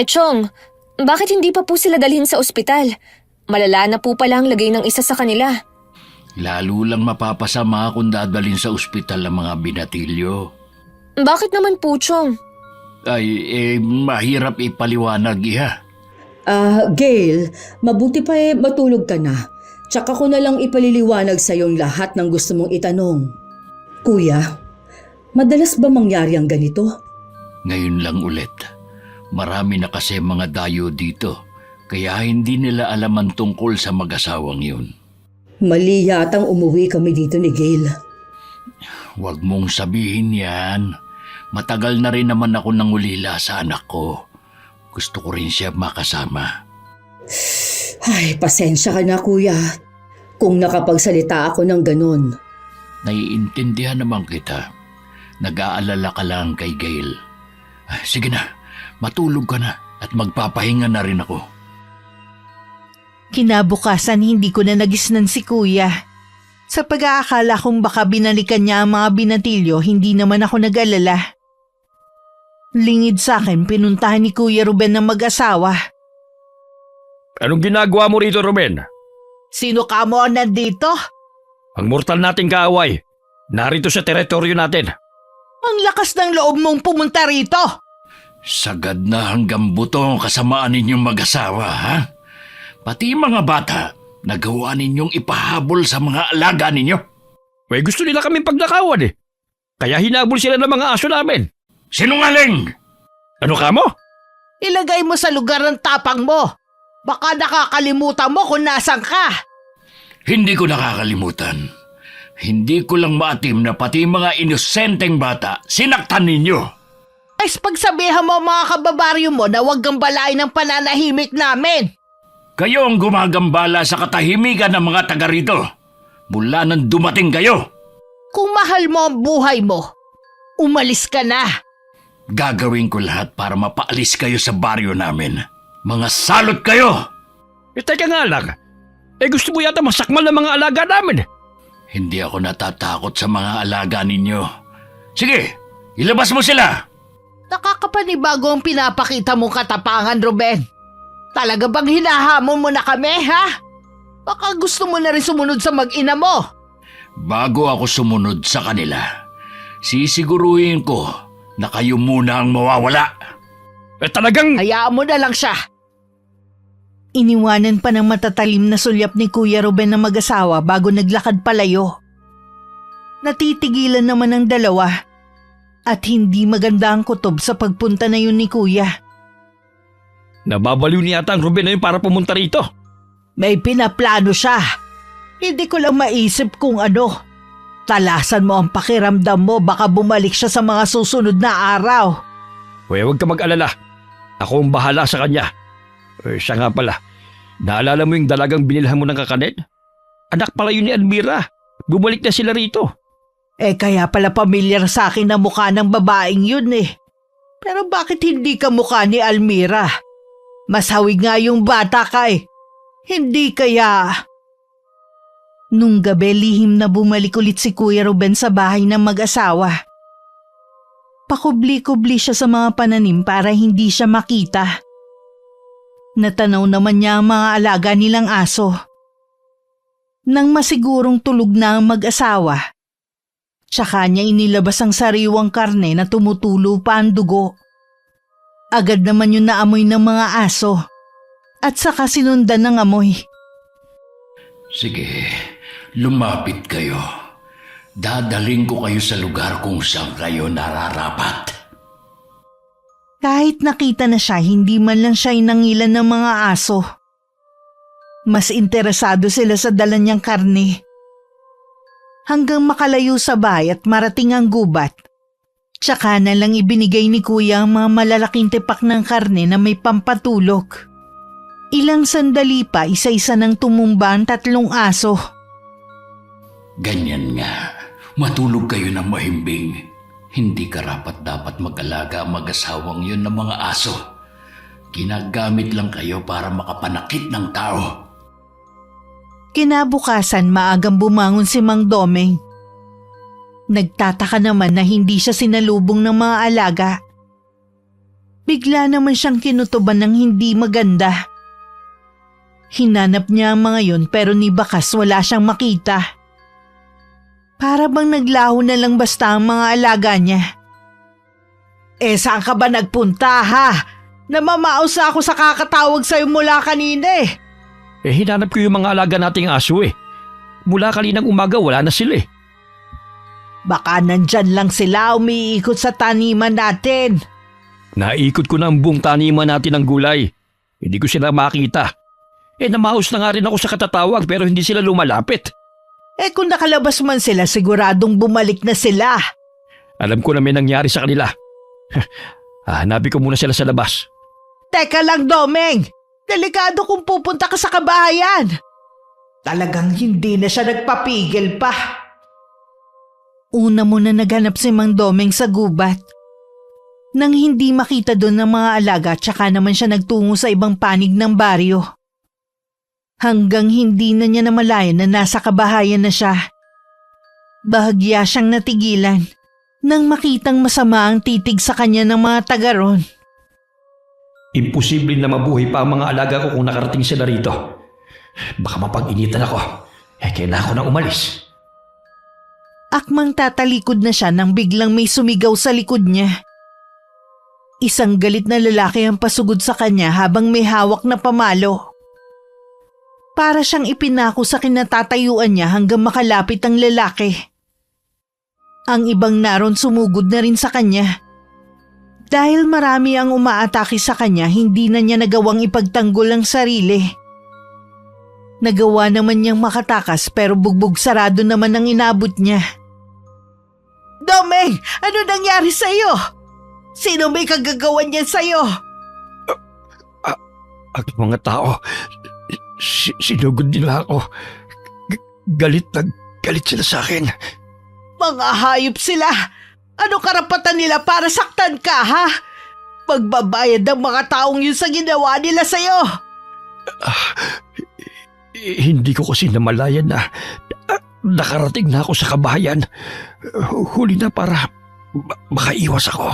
Chong, bakit hindi pa po sila dalhin sa ospital? Malala na po pala ang lagay ng isa sa kanila. Lalo lang mapapasama kung dadalhin sa ospital ang mga binatilyo. Bakit naman po, Chong? Ay, mahirap ipaliwanag, iha. Gail, mabuti pa matulog ka na. Tsaka ko na lang ipaliliwanag sa yung lahat ng gusto mong itanong. Kuya, madalas ba mangyari ang ganito? Ngayon lang ulit. Marami na kasi mga dayo dito, kaya hindi nila alam ang tungkol sa mag-asawang yun. Mali yatang umuwi kami dito ni Gail. Huwag mong sabihin yan. Matagal na rin naman ako nangulila sa anak ko. Gusto ko rin siya makasama. Ay, pasensya ka na kuya. Kung nakapagsalita ako ng ganun. Naiintindihan naman kita. Nag-aalala ka lang kay Gail. Sige na, matulog ka na at magpapahinga na rin ako. Kinabukasan hindi ko na nagisnan si Kuya. Sa pag-aakala kong baka binalikan niya ang mga binatilyo, hindi naman ako nag-alala. Lingid sa akin, pinuntahan ni Kuya Ruben ng mag-asawa. Anong ginagawa mo rito, Ruben? Sino ka mo nandito? Ang mortal nating kaaway. Narito sa teritoryo natin. Ang lakas ng loob mong pumunta rito! Sagad na hanggang buto ang kasamaan ninyong mag-asawa, ha? Pati mga bata, nagawa ninyong ipahabol sa mga alaga ninyo. Eh, gusto nila kami pagnakawan eh. Kaya hinabol sila ng mga aso namin. Sinungaling! Ano ka mo? Ilagay mo sa lugar ng tapang mo. Baka nakakalimutan mo kung nasan ka. Hindi ko nakakalimutan. Hindi ko lang maatim na pati mga inosenteng bata sinaktan ninyo. Ay, pagsabihan mo ang mga kababaryo mo na huwag gambalain ng pananahimik namin. Kayo ang gumagambala sa katahimikan ng mga taga rito. Mula nang dumating kayo. Kung mahal mo ang buhay mo, umalis ka na. Gagawin ko lahat para mapaalis kayo sa baryo namin. Mga salot kayo! Eh, teka nga lang. Eh, gusto mo yata masakmal ng mga alaga namin. Hindi ako natatakot sa mga alaga ninyo. Sige, ilabas mo sila! Nakakapanibago ang pinapakita mong katapangan, Ruben. Talaga bang hinahamon mo na kami, ha? Baka gusto mo na rin sumunod sa mag-ina mo. Bago ako sumunod sa kanila, sisiguruhin ko na kayo muna ang mawawala. Eh, talagang... Hayaan mo na lang siya. Iniwanan pa ng matatalim na sulyap ni Kuya Ruben na mag-asawa bago naglakad palayo. Natitigilan naman ang dalawa at hindi maganda ang kutob sa pagpunta na yun ni Kuya. Nababaliw niya ata ang Ruben na yun para pumunta rito. May pinaplano siya. Hindi ko lang maisip kung ano. Talasan mo ang pakiramdam mo, baka bumalik siya sa mga susunod na araw. Huwag ka mag-alala. Ako ang bahala sa kanya. Eh, siya nga pala. Naalala mo yung dalagang binilhan mo ng kakanin? Anak pala yun ni Almira. Bumalik na sila rito. Eh kaya pala pamilyar sa akin na mukha ng babaeng yun eh. Pero bakit hindi ka mukha ni Almira? Mas hawig nga yung bata ka eh. Hindi kaya... Nung gabi lihim na bumalik ulit si Kuya Ruben sa bahay ng mag-asawa. Pakubli-kubli siya sa mga pananim para hindi siya makita. Natanaw naman niya ang mga alaga nilang aso. Nang masigurong tulog na ang mag-asawa, tsaka niya inilabas ang sariwang karne na tumutulo pa ang dugo. Agad naman yun naamoy ng mga aso at saka sinundan ng amoy. Sige, lumapit kayo. Dadaling ko kayo sa lugar kung saan kayo nararapat. Kahit nakita na siya, hindi man lang siya inangilan ng mga aso. Mas interesado sila sa dala niyang karne. Hanggang makalayo sa bahay at marating ang gubat, tsaka na lang ibinigay ni Kuya ang mga malalaking tipak ng karne na may pampatulog. Ilang sandali pa, isa-isa nang tumumba ang 3 aso. Ganyan nga, matulog kayo ng mahimbing. Hindi karapat-dapat mag-alaga ang mag-asawang yun ng mga aso. Ginagamit lang kayo para makapanakit ng tao. Kinabukasan maagang bumangon si Mang Domeng. Nagtataka naman na hindi siya sinalubong ng mga alaga. Bigla naman siyang kinutuban ng hindi maganda. Hinanap niya ang mga yun pero ni bakas wala siyang makita. Para bang naglaho na lang basta ang mga alaga niya. Eh saan ka ba nagpunta ha? Namamaos ako sa kakatawag sa'yo mula kanina eh. Eh, hinanap ko yung mga alaga nating aso eh. Mula kaninang umaga wala na sila eh. Baka nandyan lang sila umiikot sa taniman natin. Naikot ko na ang buong taniman natin ng gulay. Hindi ko sila makita. Eh, namaos na nga rin ako sa katatawag pero hindi sila lumalapit. Eh kung nakalabas man sila, siguradong bumalik na sila. Alam ko na may nangyari sa kanila. Hanapin ko muna sila sa labas. Teka lang, Domeng. Delikado kung pupunta ka sa kabahayan. Talagang hindi na siya nagpapigil pa. Una muna naghanap si Mang Domeng sa gubat. Nang hindi makita doon ng mga alaga, tsaka naman siya nagtungo sa ibang panig ng baryo. Hanggang hindi na niya namalayan na nasa kabahayan na siya. Bahagya siyang natigilan nang makitang masama ang titig sa kanya ng mga taga ron. Imposible na mabuhay pa ang mga alaga ko kung nakarating sila rito. Baka mapag-initan ako. Kailangan ko na umalis. Akmang tatalikod na siya nang biglang may sumigaw sa likod niya. Isang galit na lalaki ang pasugod sa kanya habang may hawak na pamalo. Para siyang ipinako sa kinatatayuan niya hanggang makalapit ang lalaki. Ang ibang naron sumugod na rin sa kanya. Dahil marami ang umaatake sa kanya, hindi na niya nagawang ipagtanggol ang sarili. Nagawa naman niyang makatakas pero bugbog sarado naman ang inabot niya. Domeng! Ano nangyari sa'yo? Sino may kagagawan niyan sa'yo? Ang mga tao, sinugod nila ako. Galit na galit sila sa akin. Mga hayop sila! Ano karapatan nila para saktan ka, ha? Magbabayad ang mga taong yun sa ginawa nila sa'yo! Hindi ko kasi namalayan na nakarating na ako sa kabahayan. Huli na para makaiwas ako.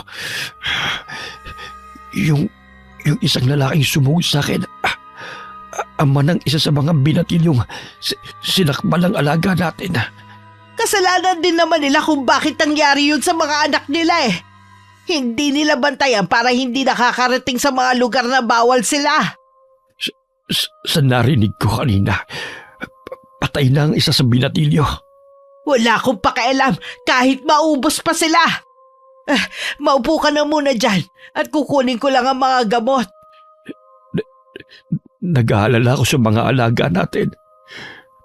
Yung isang lalaking sumugod sa akin, ama ng isa sa mga binatilyong sinakmal ng alaga natin. Kasalanan din naman nila kung bakit nangyari yun sa mga anak nila eh. Hindi nila bantayan para hindi nakakarating sa mga lugar na bawal sila. Sa narinig ko kanina, patay na ang isa sa binatilyo. Wala akong pakialam kahit maubos pa sila. Maupo ka na muna dyan at kukunin ko lang ang mga gamot. Nag-aalala ako sa mga alaga natin.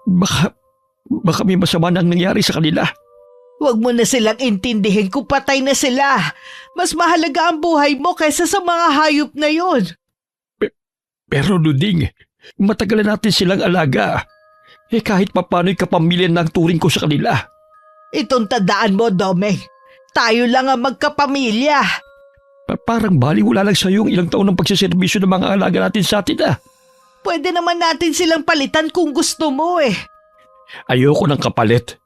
Baka may masama nang nangyari sa kanila. Huwag mo na silang intindihin kung patay na sila. Mas mahalaga ang buhay mo kaysa sa mga hayop na yon. Pero Luding, matagal na natin silang alaga. Kahit papano'y kapamilya ng turing ko sa kanila. Itong tandaan mo, Domeng. Tayo lang ang magkapamilya. Parang baliwala lang sa'yo yung ilang taon ng pagsiservisyo ng mga alaga natin sa atin. Pwede naman natin silang palitan kung gusto mo eh. Ayoko ng kapalit.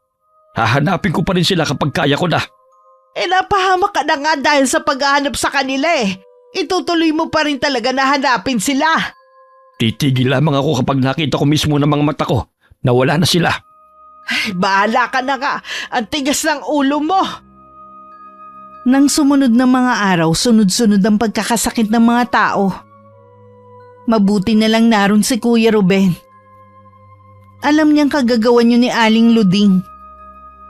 Hahanapin ko pa rin sila kapag kaya ko na. Napahamak ka na nga dahil sa paghahanap sa kanila eh. Itutuloy mo pa rin talaga na hanapin sila. Titigil lamang ako kapag nakita ko mismo ng mga mata ko na wala na sila. Ay, bahala ka na nga. Ang tigas ng ulo mo. Nang sumunod na mga araw, sunod-sunod ang pagkakasakit ng mga tao. Mabuti na lang naroon si Kuya Ruben. Alam niyang kagagawan niyo ni Aling Luding.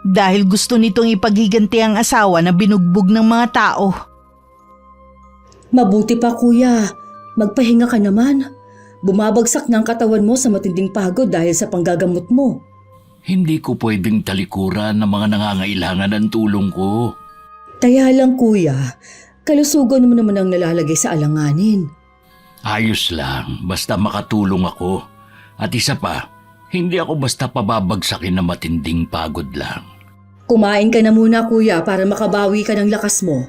Dahil gusto nitong ipaghiganti ang asawa na binugbog ng mga tao. Mabuti pa kuya, magpahinga ka naman. Bumabagsak na ang katawan mo sa matinding pagod dahil sa panggagamot mo. Hindi ko pwedeng talikuran ng mga nangangailangan ng tulong ko. Kaya lang kuya, kalusugan mo naman ang nalalagay sa alanganin. Ayos lang, basta makatulong ako. At isa pa, hindi ako basta pababagsakin na matinding pagod lang. Kumain ka na muna kuya para makabawi ka ng lakas mo.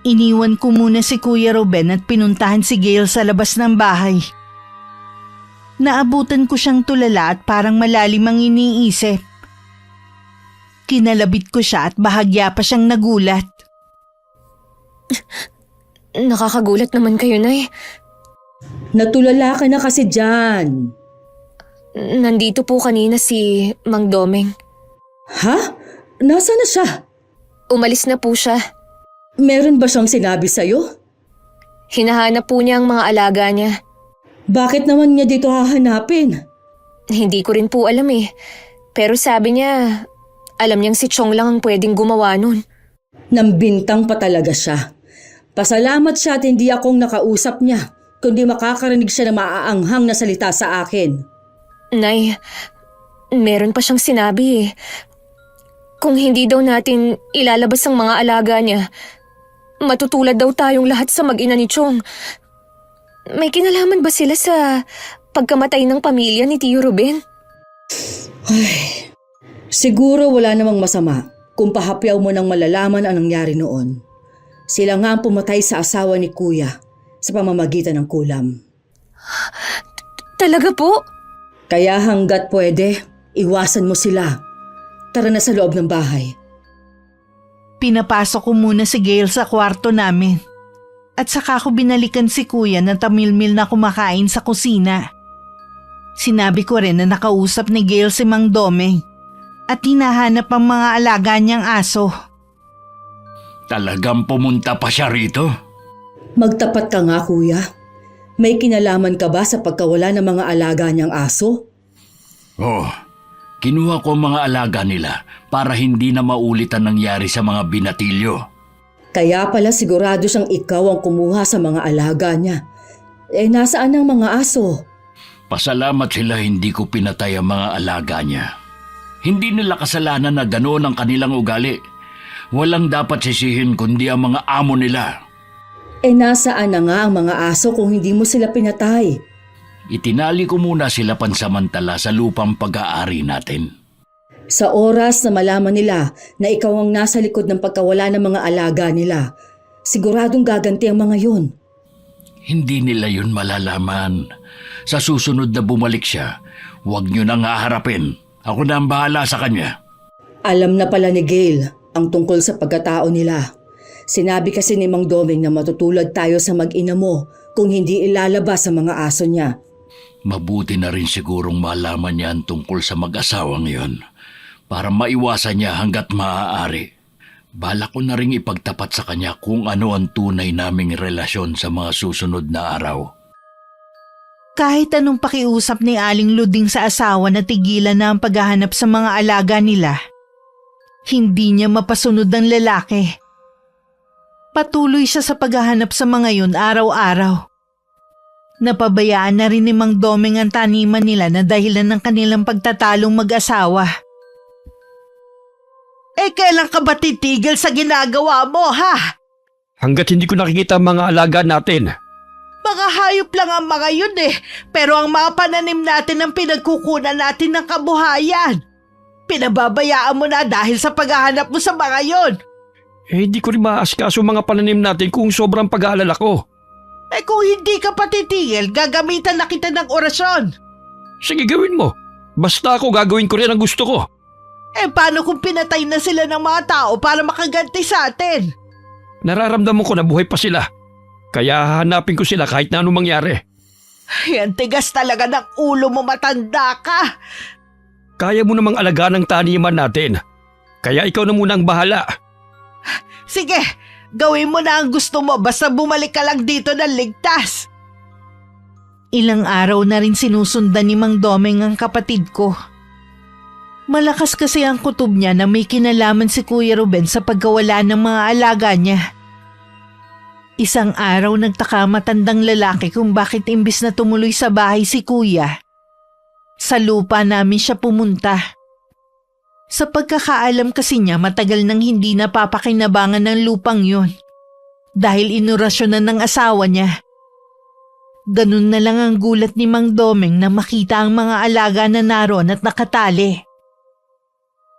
Iniwan ko muna si Kuya Ruben at pinuntahan si Gail sa labas ng bahay. Naabutan ko siyang tulala at parang malalim ang iniisip. Kinalabit ko siya at bahagya pa siyang nagulat. Nakakagulat naman kayo, Nay. Natulala ka na kasi dyan. Nandito po kanina si Mang Domeng. Ha? Nasaan na siya? Umalis na po siya. Meron ba siyang sinabi sa'yo? Hinahanap po niya ang mga alaga niya. Bakit naman niya dito hahanapin? Hindi ko rin po alam eh. Pero sabi niya, alam niyang si Chong lang ang pwedeng gumawa nun. Nambintang pa talaga siya. Pasalamat siya at hindi akong nakausap niya, kundi makakarinig siya ng maaanghang na salita sa akin. Nay, meron pa siyang sinabi eh. Kung hindi daw natin ilalabas ang mga alaga niya, matutulad daw tayong lahat sa mag-ina ni Chong. May kinalaman ba sila sa pagkamatay ng pamilya ni Tio Ruben? Ay, siguro wala namang masama kung pahapyaw mo nang malalaman ang nangyari noon. Sila nga ang pumatay sa asawa ni Kuya sa pamamagitan ng kulam. Talaga po? Kaya hanggat pwede, iwasan mo sila. Tara na sa loob ng bahay. Pinapasok ko muna si Gail sa kwarto namin. At saka ko binalikan si Kuya na tamilmil na kumakain sa kusina. Sinabi ko rin na nakausap ni Gail si Mang Domeng at hinahanap ang mga alaga niyang aso. Talagang pumunta pa siya rito? Magtapat ka nga, kuya. May kinalaman ka ba sa pagkawala ng mga alaga niyang aso? Oo. Kinuha ko ang mga alaga nila para hindi na maulit ang nangyari sa mga binatilyo. Kaya pala sigurado siyang ikaw ang kumuha sa mga alaga niya. Nasaan ang mga aso? Pasalamat sila hindi ko pinatay ang mga alaga niya. Hindi nila kasalanan na ganoon ang kanilang ugali. Walang dapat sisihin kundi ang mga amo nila. Nasaan na nga ang mga aso kung hindi mo sila pinatay? Itinali ko muna sila pansamantala sa lupang pag-aari natin. Sa oras na malaman nila na ikaw ang nasa likod ng pagkawala ng mga alaga nila, siguradong gaganti ang mga yun. Hindi nila yun malalaman. Sa susunod na bumalik siya, huwag niyo nang haharapin. Ako na ang bahala sa kanya. Alam na pala ni Gail ang tungkol sa pagkatao nila. Sinabi kasi ni Mang Doming na matutulad tayo sa mag-ina mo kung hindi ilalabas ang mga aso niya. Mabuti na rin sigurong malaman niya ang tungkol sa mag-asawang yon para maiwasan niya hanggat maaari. Balak ko na rin ipagtapat sa kanya kung ano ang tunay naming relasyon sa mga susunod na araw. Kahit anong pakiusap ni Aling Luding sa asawa na tigilan na ang paghahanap sa mga alaga nila, hindi niya mapasunod ang lalaki. Patuloy siya sa paghahanap sa mga yun araw-araw. Napabayaan na rin ni Mang Doming ang taniman nila na dahilan ng kanilang pagtatalong mag-asawa. Kailan ka ba titigil sa ginagawa mo, ha? Hanggat hindi ko nakikita ang mga alaga natin. Mga hayop lang ang mga yun pero ang mga pananim natin ang pinagkukunan natin ng kabuhayan. Pinababayaan mo na dahil sa paghahanap mo sa mga yun. Hindi ko rin maaasikaso mga pananim natin kung sobrang pag-aalala ko. Kung hindi ka patitigil, gagamitan na kita ng orasyon. Sige, gawin mo. Basta ako gagawin ko rin ang gusto ko. Paano kung pinatay na sila ng mga tao para makaganti sa atin? Nararamdaman ko na buhay pa sila. Kaya hanapin ko sila kahit na anong mangyari. Yan tigas talaga ng ulo mo, matanda ka. Kaya mo namang alagaan ang taniman natin. Kaya ikaw na muna ang bahala. Sige, gawin mo na ang gusto mo basta bumalik ka lang dito ng ligtas. Ilang araw na rin sinusundan ni Mang Doming ang kapatid ko. Malakas kasi ang kutob niya na may kinalaman si Kuya Ruben sa pagkawala ng mga alaga niya. Isang araw nagtaka matandang lalaki kung bakit imbis na tumuloy sa bahay si Kuya, sa lupa namin siya pumunta. Sa pagkakaalam kasi niya matagal nang hindi napapakinabangan ng lupang yun dahil inorasyonan ng asawa niya. Ganun na lang ang gulat ni Mang Doming na makita ang mga alaga na naroon at nakatali.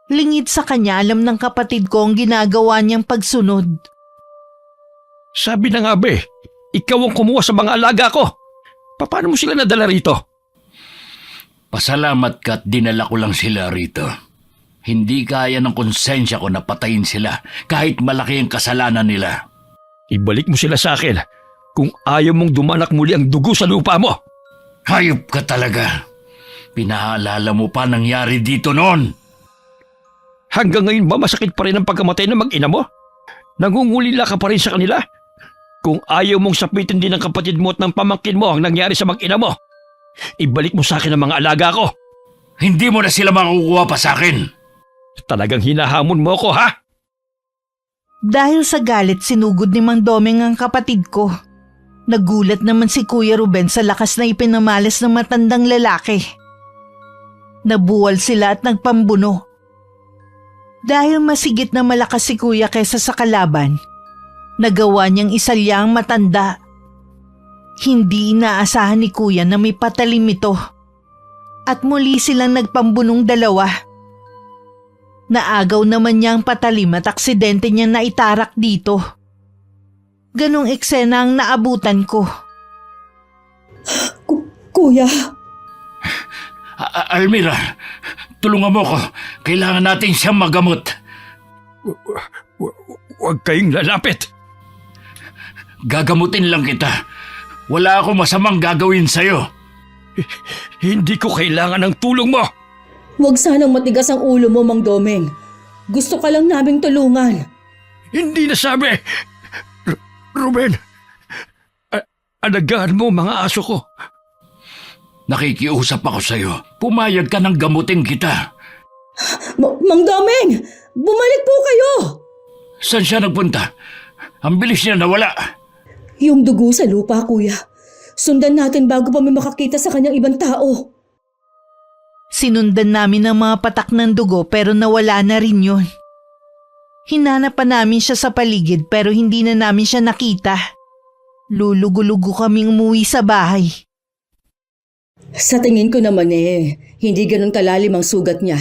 Lingid sa kanya alam ng kapatid ko ang ginagawa niyang pagsunod. Sabi na nga ba ikaw ang kumuha sa mga alaga ko. Paano mo sila nadala rito? Pasalamat ka at dinala ko lang sila rito. Hindi kaya ng konsensya ko na patayin sila kahit malaki ang kasalanan nila. Ibalik mo sila sa akin kung ayaw mong dumanak muli ang dugo sa lupa mo. Hayop ka talaga. Pinaalala mo pa nangyari dito noon. Hanggang ngayon ba masakit pa rin ang pagkamatay ng mag-ina mo? Nangungulila ka pa rin sa kanila? Kung ayaw mong sapitin din ng kapatid mo at ng pamangkin mo ang nangyari sa mag-ina mo, ibalik mo sa akin ang mga alaga ko. Hindi mo na sila makukuha pa sa akin. Talagang hinahamon mo ako, ha? Dahil sa galit sinugod ni Mang Doming ang kapatid ko. Nagulat naman si Kuya Ruben sa lakas na ipinamalas ng matandang lalaki. Nabuwal sila at nagpambuno. Dahil masigit na malakas si Kuya kaysa sa kalaban, nagawa niyang isalya ang matanda. Hindi inaasahan ni Kuya na may patalim ito. At muli silang nagpambunong dalawa. Naagaw naman niya ang patalim at aksidente niya na itarak dito. Ganong eksena ang naabutan ko. Kuya! Almira, tulungan mo ko. Kailangan natin siyang magamot. Huwag kayong lalapit. Gagamutin lang kita. Wala akong masamang gagawin sa'yo. Hindi ko kailangan ng tulong mo. Huwag sanang matigas ang ulo mo, Mang Doming. Gusto ka lang naming tulungan. Hindi nasabi! Ruben, alagaan mo mga aso ko. Nakikiusap ako sa'yo. Pumayag ka ng gamutin kita. Mang Domeng! Bumalik po kayo! Saan siya nagpunta? Ang bilis niya nawala. Yung dugo sa lupa, kuya. Sundan natin bago pa may makakita sa kanyang ibang tao. Sinundan namin ang mga patak ng dugo pero nawala na rin yun. Hinanap pa namin siya sa paligid pero hindi na namin siya nakita. Lulugo-lugo kaming umuwi sa bahay. Sa tingin ko naman hindi ganun kalalim ang sugat niya.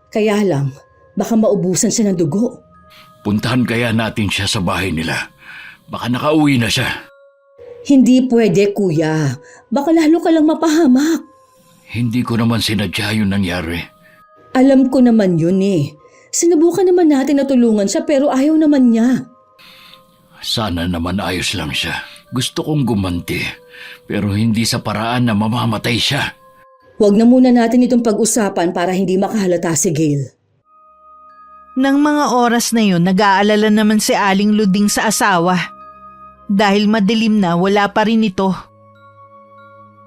Kaya lang, baka maubusan siya ng dugo. Puntahan kaya natin siya sa bahay nila. Baka nakauwi na siya. Hindi pwede, kuya. Baka lalo ka lang mapahamak. Hindi ko naman sinadya yung nangyari. Alam ko naman yun Sinubukan naman natin na tulungan siya pero ayaw naman niya. Sana naman ayos lang siya. Gusto kong gumanti, pero hindi sa paraan na mamamatay siya. Huwag na muna natin itong pag-usapan para hindi makahalata si Gail. Nang mga oras na yun, nag-aalala naman si Aling Luding sa asawa. Dahil madilim na, wala pa rin ito.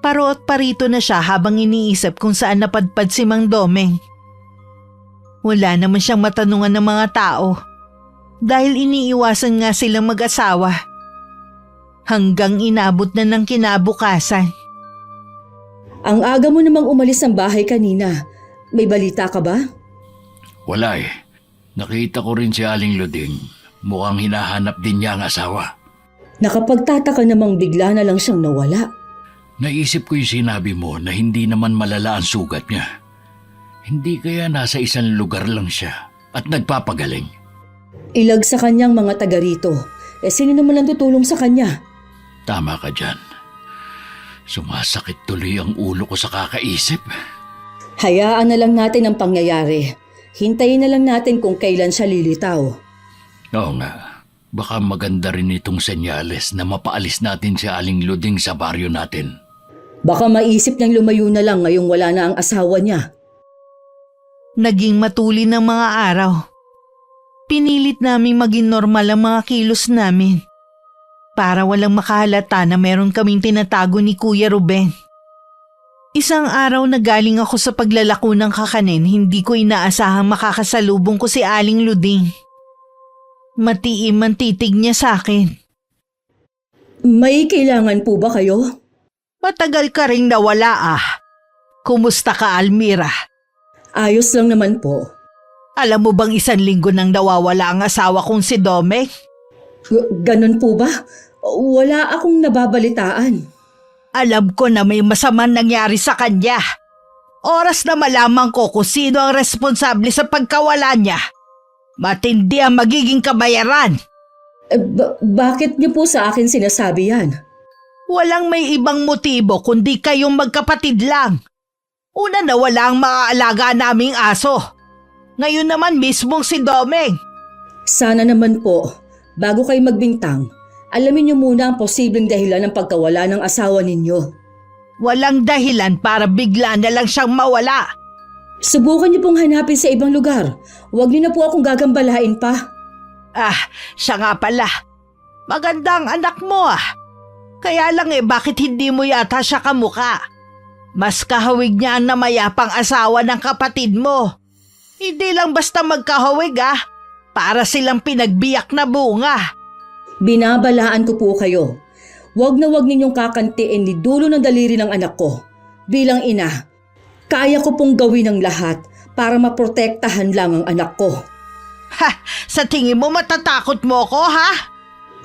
Parot parito na siya habang iniisip kung saan napadpad si Mang Domeng. Wala naman siyang matanungan ng mga tao dahil iniiwasan nga silang mag-asawa. Hanggang inabot na ng kinabukasan. Ang aga mo namang umalis ng bahay kanina. May balita ka ba? Wala Nakita ko rin si Aling Luding. Mukhang hinahanap din niya ang asawa. Nakapagtataka namang bigla na lang siyang nawala. Naisip ko yung sinabi mo na hindi naman malala ang sugat niya. Hindi kaya nasa isang lugar lang siya at nagpapagaling? Ilag sa kanyang mga taga rito. Sino naman ang tutulong sa kanya? Tama ka dyan. Sumasakit tuloy ang ulo ko sa kakaisip. Hayaan na lang natin ang pangyayari. Hintayin na lang natin kung kailan siya lilitaw. Oo nga. Baka maganda rin itong senyales na mapaalis natin si Aling Luding sa baryo natin. Baka maisip niyang lumayo na lang ngayong wala na ang asawa niya. Naging matuli ng mga araw. Pinilit naming maging normal ang mga kilos namin. Para walang makahalata na meron kaming tinatago ni Kuya Ruben. Isang araw na galing ako sa paglalako ng kakanin, hindi ko inaasahang makakasalubong ko si Aling Luding. Matiim ang titig niya sa akin. May kailangan po ba kayo? Matagal ka ring nawala Kumusta ka, Almira? Ayos lang naman po. Alam mo bang 1 linggo nang nawawala ang asawa kong si Domeng? Ganun po ba? Wala akong nababalitaan. Alam ko na may masamang nangyari sa kanya. Oras na malaman ko kung sino ang responsable sa pagkawala niya. Matindi ang magiging kabayaran. Bakit niyo po sa akin sinasabi yan? Walang may ibang motibo kundi kayong magkapatid lang. Una na wala ang mga alaga naming aso. Ngayon naman mismong si Domeng. Sana naman po, bago kayo magbintang, alamin niyo muna ang posibleng dahilan ng pagkawala ng asawa ninyo. Walang dahilan para bigla na lang siyang mawala. Subukan niyo pong hanapin sa ibang lugar. Huwag niyo na po akong gagambalain pa. Siya nga pala. Maganda ang anak mo Kaya lang bakit hindi mo yata siya kamukha? Mas kahawig niya ang namayapang asawa ng kapatid mo. Hindi lang basta magkahawig para silang pinagbiyak na bunga. Binabalaan ko po kayo. Huwag na huwag ninyong kakantiin ni dulo ng daliri ng anak ko. Bilang ina, kaya ko pong gawin ang lahat para maprotektahan lang ang anak ko. Sa tingin mo matatakot mo ko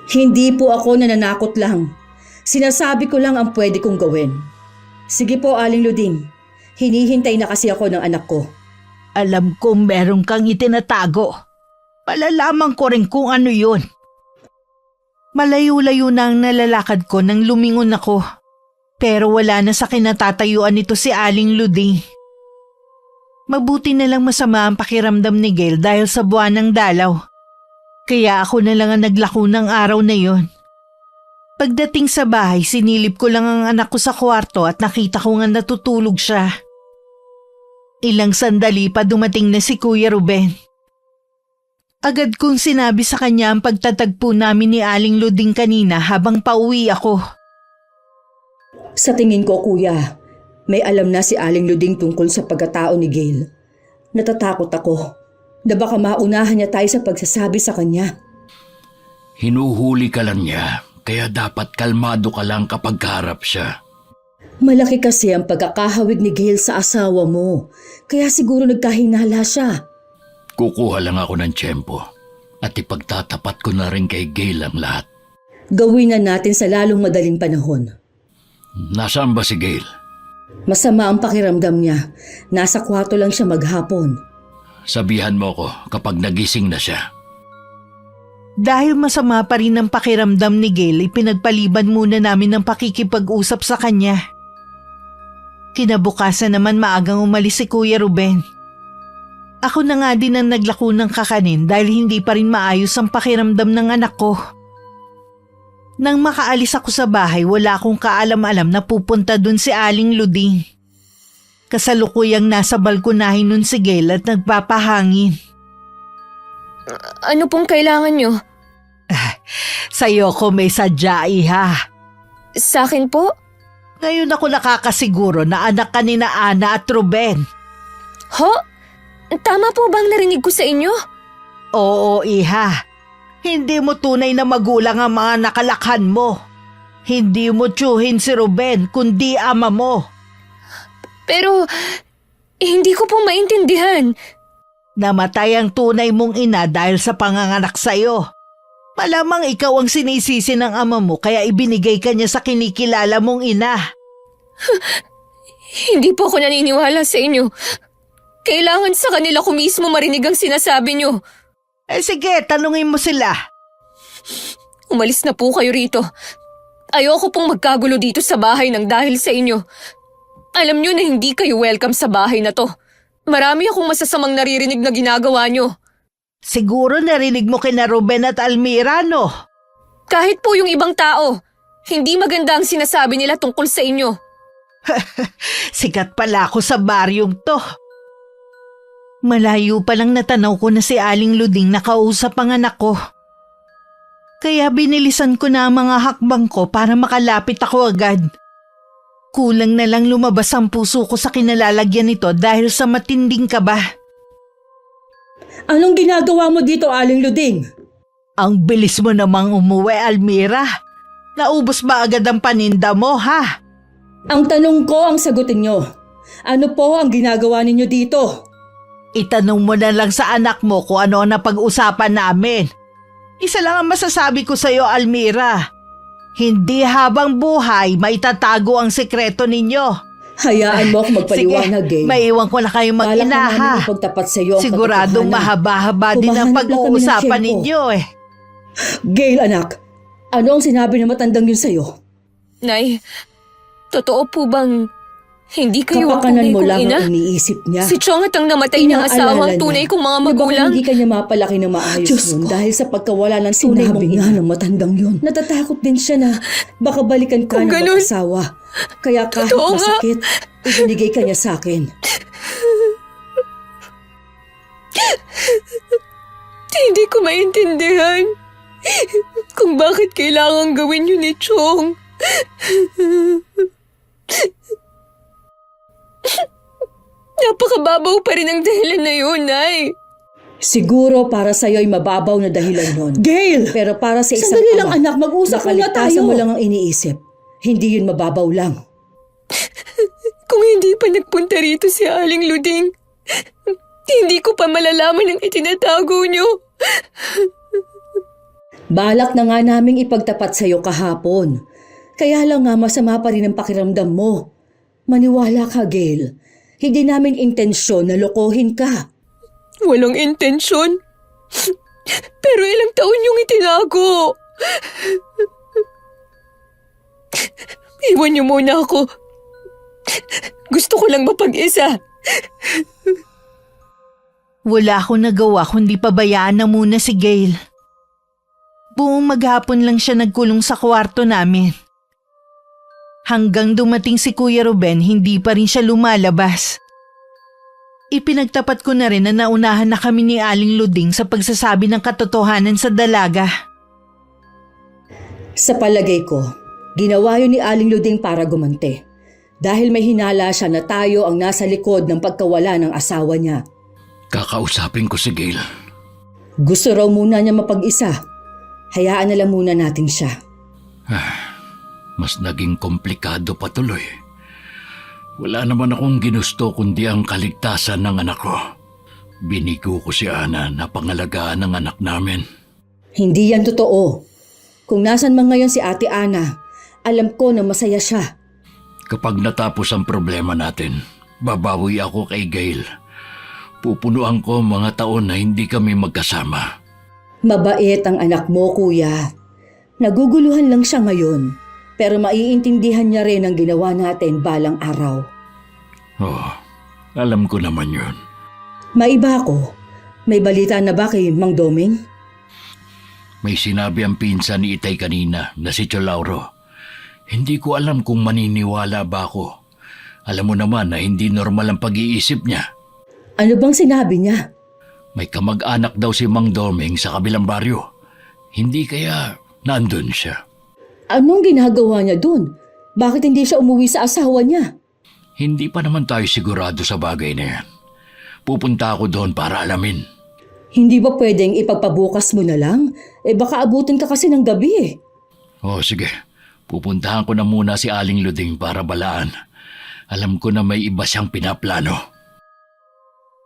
Hindi po ako nananakot lang. Sinasabi ko lang ang pwede kong gawin. Sige po, Aling Luding. Hinihintay na kasi ako ng anak ko. Alam kong meron kang itinatago. Palalaman ko rin kung ano yun. Malayo-layo na ang nalalakad ko nang lumingon ako. Pero wala na sa kinatatayuan nito si Aling Luding. Mabuti na lang masama ang pakiramdam ni Gail dahil sa buwan ng dalaw. Kaya ako na lang ang naglako ng araw na yon. Pagdating sa bahay, sinilip ko lang ang anak ko sa kwarto at nakita ko nga natutulog siya. Ilang sandali pa dumating na si Kuya Ruben. Agad kong sinabi sa kanya ang pagtatagpo namin ni Aling Luding kanina habang pauwi ako. Sa tingin ko, kuya, may alam na si Aling Luding tungkol sa pagkatao ni Gail. Natatakot ako na baka maunahan niya tayo sa pagsasabi sa kanya. Hinuhuli ka lang niya, kaya dapat kalmado ka lang kapag kaharap siya. Malaki kasi ang pagkakahawig ni Gail sa asawa mo, kaya siguro nagkahinala siya. Kukuha lang ako ng tiyempo at ipagtatapat ko na rin kay Gail ang lahat. Gawin na natin sa lalong madaling panahon. Nasaan ba si Gail? Masama ang pakiramdam niya. Nasa kwarto lang siya maghapon. Sabihan mo ko kapag nagising na siya. Dahil masama pa rin ang pakiramdam ni Gail, ipinagpaliban muna namin ng pakikipag-usap sa kanya. Kinabukasan naman maagang umalis si Kuya Ruben. Ako na nga din ang naglako ng kakanin dahil hindi pa rin maayos ang pakiramdam ng anak ko. Nang makaalis ako sa bahay, wala akong kaalam-alam na pupunta dun si Aling Luding. Kasalukuyang nasa balkonahin nun si Gail at nagpapahangin. Ano pong kailangan nyo? Sa'yo ko may sadya, iha. Sa akin po? Ngayon ako nakakasiguro na anak ka ni na Ana at Ruben. Ho? Tama po bang narinig ko sa inyo? Oo, iha. Hindi mo tunay na magulang ang mga nakalakhan mo. Hindi mo tiyuhin si Ruben, kundi ama mo. Pero, hindi ko po maintindihan. Namatay ang tunay mong ina dahil sa panganganak sa'yo. Malamang ikaw ang sinisisi ng ama mo kaya ibinigay ka niya sa kinikilala mong ina. Hindi po ako naniniwala sa inyo. Kailangan sa kanila ko mismo marinig ang sinasabi nyo. Sige, tanungin mo sila. Umalis na po kayo rito. Ayoko pong magkagulo dito sa bahay ng dahil sa inyo. Alam nyo na hindi kayo welcome sa bahay na to. Marami akong masasamang naririnig na ginagawa nyo. Siguro narinig mo kina Ruben at Almira, no? Kahit po yung ibang tao, hindi maganda ang sinasabi nila tungkol sa inyo. Sikat pala ako sa baryong to. Malayo pa lang natanaw ko na si Aling Luding nakausap ang anak ko. Kaya binilisan ko na ang mga hakbang ko para makalapit ako agad. Kulang na lang lumabas ang puso ko sa kinalalagyan nito dahil sa matinding kaba. Anong ginagawa mo dito, Aling Luding? Ang bilis mo namang umuwi, Almira. Naubos ba agad ang paninda mo, ha? Ang tanong ko ang sagutin nyo. Ano po ang ginagawa ninyo dito? Itanong mo na lang sa anak mo kung ano ang napag-usapan namin. Isa lang ang masasabi ko sa iyo, Almira. Hindi habang buhay maitatago ang sekreto ninyo. Hayaan mo ako magpaliwanag, Sige, Gail. maiwan ko na kayong Balak mag-ina, na ha? namin ipagtapat sa iyo ang Siguradong katotohanan. mahaba-haba din ang Humahanap lang kami ng pag-uusapan tiyempo. ninyo, eh. Gail, anak. Ano ang sinabi ng matandang yun sa'yo? Nay, totoo po bang hindi kayo ang Kapakanan tunay mo kong lang ina? ang iniisip niya. Si Chong at ang namatay niyang asawang Inaalala tunay niya kong mga na baka magulang. hindi kanya mapalaki na maayos Diyos nun ko. dahil sa pagkawala ng tunay mong ina ng matandang yun. Natatakot din siya na baka balikan ka Kung ng ganun. mag-asawa. Kaya kahit Totoo nga. masakit, ibinigay ka niya sa akin. Hindi ko maintindihan kung bakit kailangan gawin yun ni Chong. Napakababaw pa rin ang dahilan na yun, Nay. Siguro para sa'yo ay mababaw na dahilan yun. Gail! Pero para sa isang Sandali ama, lang, anak. Mag-usap muna nakaligtasan tayo. mo lang ang iniisip. Hindi yun mababaw lang. Kung hindi pa nagpunta rito si Aling Luding, hindi ko pa malalaman ang itinatago niyo. Balak na nga naming ipagtapat sa'yo kahapon. Kaya lang nga masama pa rin ang pakiramdam mo. Maniwala ka, Gail. Hindi namin intensyon na lokohin ka. Walang intensyon. Pero ilang taon yung itinago. Iwan niyo muna ako. Gusto ko lang mapag-isa. Wala akong nagawa kundi pabayaan na muna si Gail. Buong maghapon lang siya nagkulong sa kwarto namin. Hanggang dumating si Kuya Ruben, hindi pa rin siya lumalabas. Ipinagtapat ko na rin na naunahan na kami ni Aling Luding sa pagsasabi ng katotohanan sa dalaga. Sa palagay ko, ginawa yun ni Aling Luding para gumante. Dahil may hinala siya na tayo ang nasa likod ng pagkawala ng asawa niya. Kakausapin ko si Gail. Gusto raw muna niya mapag-isa. Hayaan na lang muna natin siya. Mas naging komplikado pa tuloy. Wala naman akong ginusto kundi ang kaligtasan ng anak ko. Binigo ko si Ana na pangalagaan ng anak namin. Hindi yan totoo. Kung nasan man ngayon si Ate Ana, alam ko na masaya siya. Kapag natapos ang problema natin, babawi ako kay Gail. Pupunuan ko mga taon na hindi kami magkasama. Mabait ang anak mo, kuya. Naguguluhan lang siya ngayon, pero maiintindihan niya rin ang ginawa natin balang araw. Oh, alam ko naman yun. Maiba ako. May balita na ba kay Mang Doming? May sinabi ang pinsan ni Itay kanina na si Cholauro. Hindi ko alam kung maniniwala ba ako. Alam mo naman na hindi normal ang pag-iisip niya. Ano bang sinabi niya? May kamag-anak daw si Mang Doming sa kabilang baryo. Hindi kaya nandun siya. Anong ginagawa niya dun? Bakit hindi siya umuwi sa asawa niya? Hindi pa naman tayo sigurado sa bagay na yan. Pupunta ako doon para alamin. Hindi ba pwedeng ipagpabukas mo na lang? Baka abutin ka kasi ng gabi eh. Oh, sige. Pupuntahan ko na muna si Aling Luding para balaan. Alam ko na may iba siyang pinaplano.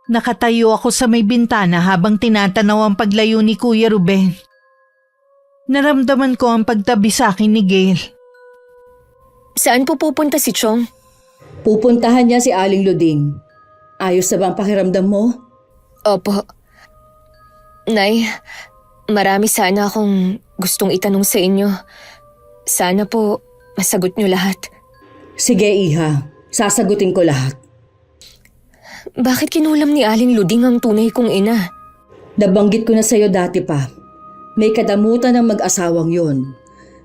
Nakatayo ako sa may bintana habang tinatanaw ang paglayo ni Kuya Ruben. Naramdaman ko ang pagtabi sa akin ni Gail. Saan po pupunta si Chong? Pupuntahan niya si Aling Luding. Ayos na ba ang pakiramdam mo? Opo. Nay, marami sana akong gustong itanong sa inyo. Sana po masagot niyo lahat. Sige, Iha. Sasagutin ko lahat. Bakit kinulam ni Aling Luding ang tunay kong ina? Nabanggit ko na sa'yo dati pa. May kadamutan ng mag-asawang yon.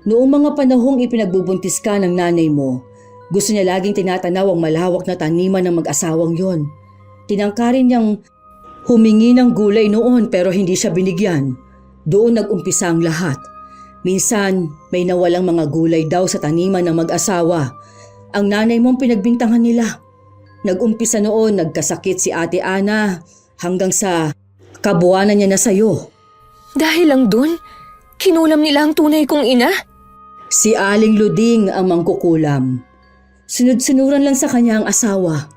Noong mga panahong ipinagbubuntis ka ng nanay mo, gusto niya laging tinatanaw ang malawak na taniman ng mag-asawang yon. Tinangkarin niyang humingi ng gulay noon pero hindi siya binigyan. Doon nag-umpisa ang lahat. Minsan, may nawalang mga gulay daw sa taniman ng mag-asawa. Ang nanay mong pinagbintangan nila. Nag-umpisa noon, nagkasakit si Ate Ana hanggang sa kabuwanan niya na sa'yo. Dahil lang dun, kinulam nila ang tunay kong ina? Si Aling Luding ang mangkukulam. Sunod-sunuran lang sa kanya ang asawa.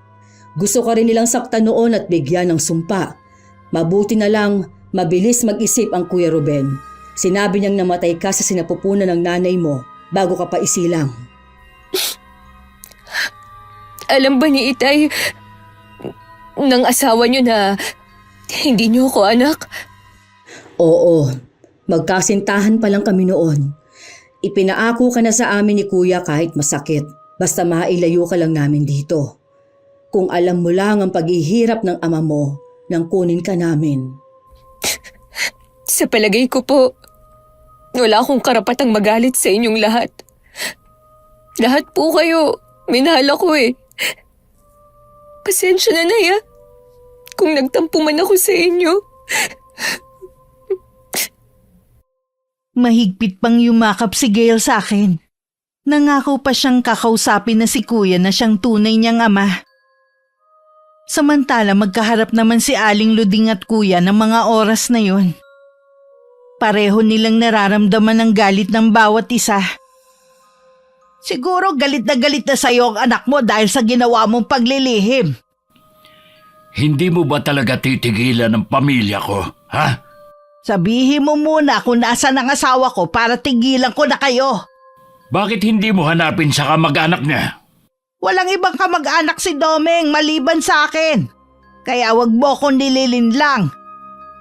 Gusto ka rin nilang saktan noon at bigyan ng sumpa. Mabuti na lang, mabilis mag-isip ang Kuya Ruben. Sinabi niyang namatay ka sa sinapupunan ng nanay mo bago ka pa isilang. Alam ba ni Itay ng asawa niyo na hindi niyo ako anak? Oo, magkasintahan pa lang kami noon. Ipinaako ka na sa amin ni Kuya kahit masakit. Basta mailayo ka lang namin dito. Kung alam mo lang ang paghihirap ng ama mo nang kunin ka namin. Sa palagay ko po, wala akong karapatang magalit sa inyong lahat. Lahat po kayo, minahal ako eh. Pasensya na, Nay, kung nagtampo man ako sa inyo. Mahigpit pang yumakap si Gail sa akin. Nangako pa siyang kakausapin na si Kuya na siyang tunay niyang ama. Samantala magkaharap naman si Aling Luding at Kuya ng mga oras na yon. Pareho nilang nararamdaman ang galit ng bawat isa. Siguro galit na sa'yo ang anak mo dahil sa ginawa mong paglilihim. Hindi mo ba talaga titigilan ng pamilya ko, ha? Sabihin mo muna kung nasaan ang asawa ko para tigilan ko na kayo. Bakit hindi mo hanapin sa kamag-anak niya? Walang ibang kamag-anak si Domeng maliban sa akin. Kaya wag mo akong nililinlang.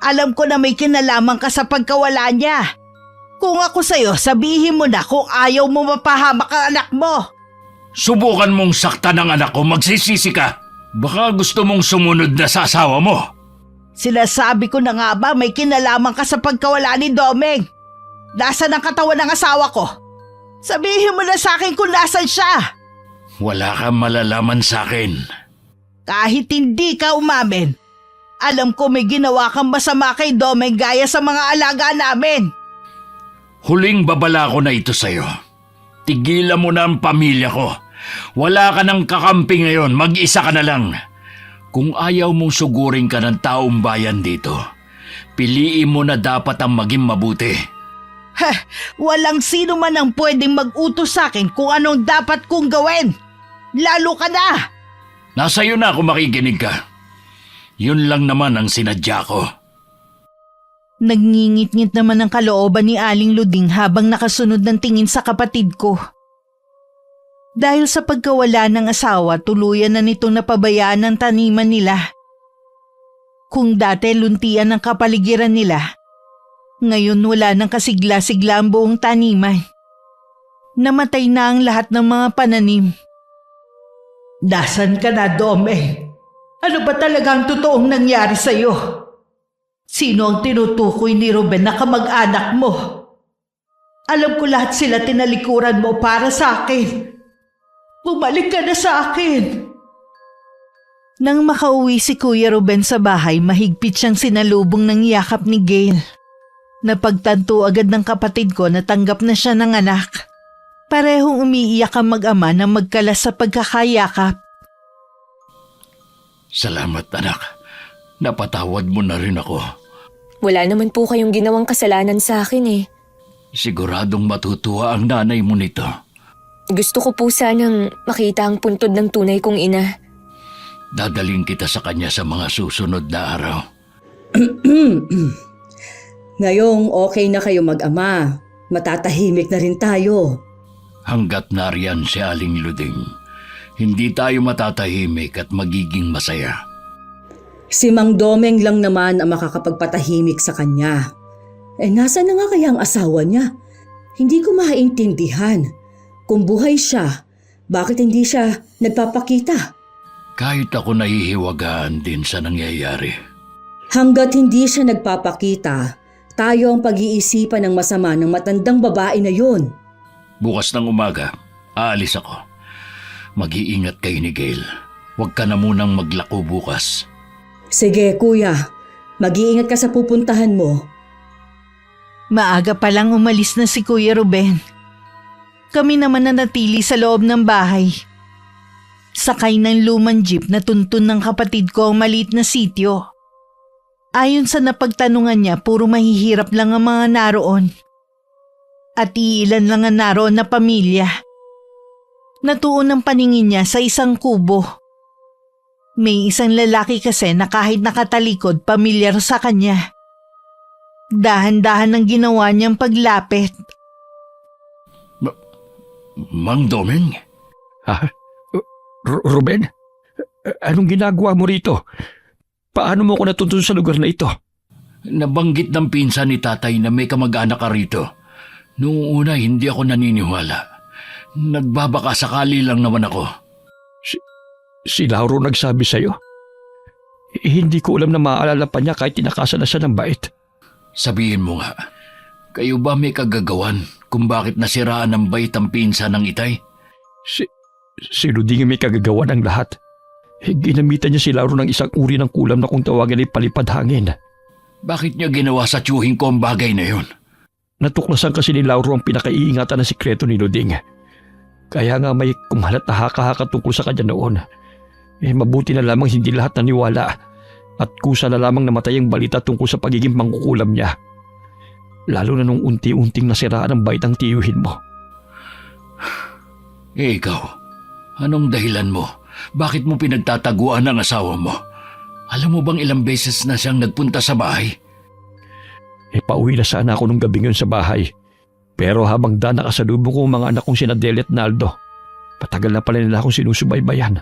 Alam ko na may kinalaman ka sa pagkawala niya. Kung ako sa'yo, sabihin mo na kung ayaw mo mapahamak ang anak mo. Subukan mong saktan ang anak ko, magsisisi ka. Baka gusto mong sumunod na sa asawa mo. Sinasabi ko na nga ba may kinalaman ka sa pagkawala ni Domeng? Nasaan ang katawan ng asawa ko? Sabihin mo na sa akin kung nasan siya. Wala kang malalaman sa akin. Kahit hindi ka umamin, alam ko may ginawa kang masama kay Domeng gaya sa mga alaga namin. Huling babala ko na ito sa'yo. Tigilan mo na ang pamilya ko. Wala ka ng kakampi ngayon, mag-isa ka na lang. Kung ayaw mong sugurin ka ng taong bayan dito, piliin mo na dapat ang maging mabuti. Walang sino man ang pwedeng mag-utos sa akin kung anong dapat kong gawin. Lalo ka na! Nasa iyo na kung makikinig ka. Yun lang naman ang sinadya ko. Nagngingit-ngit naman ang kalooban ni Aling Luding habang nakasunod ng tingin sa kapatid ko. Dahil sa pagkawala ng asawa, tuluyan na nitong napabayaan ang taniman nila. Kung dati luntian ang kapaligiran nila, ngayon wala nang kasigla-sigla ang buong taniman. Namatay na ang lahat ng mga pananim. Nasaan ka na, Domeng? Ano ba talaga ang totoong nangyari sa'yo? Sino ang tinutukoy ni Ruben na kamag-anak mo? Alam ko lahat sila tinalikuran mo para sa akin. Bumalik ka na sa akin. Nang makauwi si Kuya Ruben sa bahay, mahigpit siyang sinalubong ng yakap ni Gail. Napagtanto agad ng kapatid ko na tanggap na siya ng anak. Parehong umiiyak ang mag-ama na magkalas sa pagkakayakap. Salamat, anak. Napatawad mo na rin ako. Wala naman po kayong ginawang kasalanan sa akin eh. Siguradong matutuwa ang nanay mo nito. Gusto ko po sanang makita ang puntod ng tunay kong ina. Dadaling kita sa kanya sa mga susunod na araw. Ngayong okay na kayo mag-ama, matatahimik na rin tayo. Hanggat nariyan si Aling Luding, hindi tayo matatahimik at magiging masaya. Si Mang Domeng lang naman ang makakapagpatahimik sa kanya. Nasaan na nga kaya ang asawa niya? Hindi ko maintindihan. Kung buhay siya, bakit hindi siya nagpapakita? Kahit ako nahihiwagaan din sa nangyayari. Hanggat hindi siya nagpapakita, tayo ang pag-iisipan ng masama ng matandang babae na yun. Bukas ng umaga, aalis ako. Mag-iingat kayo ni Gail. Huwag ka na munang maglako bukas. Sige kuya, mag-iingat ka sa pupuntahan mo. Maaga pa lang umalis na si Kuya Ruben. Kami naman nanatili sa loob ng bahay. Sakay ng lumang jeep na tuntun ng kapatid ko ang maliit na sityo. Ayon sa napagtanungan niya, puro mahihirap lang ang mga naroon. At iilan lang ang naroon na pamilya. Natuon ang paningin niya sa isang kubo. May isang lalaki kasi na kahit nakatalikod, pamilyar sa kanya. Dahan-dahan ang ginawa niyang paglapit. Mang Domeng? Ruben? Anong ginagawa mo rito? Paano mo ko natuntun sa lugar na ito? Nabanggit ng pinsan ni tatay na may kamag-anak ka rito. Noong una hindi ako naniniwala. Nagbabaka sakali lang naman ako. Si Lauro nagsabi sa'yo? Hindi ko alam na maaalala pa niya kahit tinakasan na siya ng bait. Sabihin mo nga, kayo ba may kagagawan kung bakit nasiraan ng bait ang pinsan ng itay? Si Luding may kagagawa ng lahat. Ginamitan niya si Lauro ng isang uri ng kulam na kung tawagin ay palipad hangin. Bakit niya ginawa sa tiyuhin ko ang bagay na yun? Natuklasan kasi ni Lauro ang pinakaiingatan na sikreto ni Luding. Kaya nga may kumalat na haka-haka tungkol sa kanya noon. Mabuti na lamang hindi lahat naniwala at kusa na lamang namatay ang balita tungkol sa pagiging mangkukulam niya. Lalo na nung unti-unting nasiraan ang bait ang tiyuhin mo. Ikaw, anong dahilan mo? Bakit mo pinagtataguan ang asawa mo? Alam mo bang ilang beses na siyang nagpunta sa bahay? Pauwi na sana ako nung gabing yun sa bahay. Pero habang nakasalubong ko ang mga anak kong sina Deli at Naldo, patagal na pala nila akong sinusubaybayan.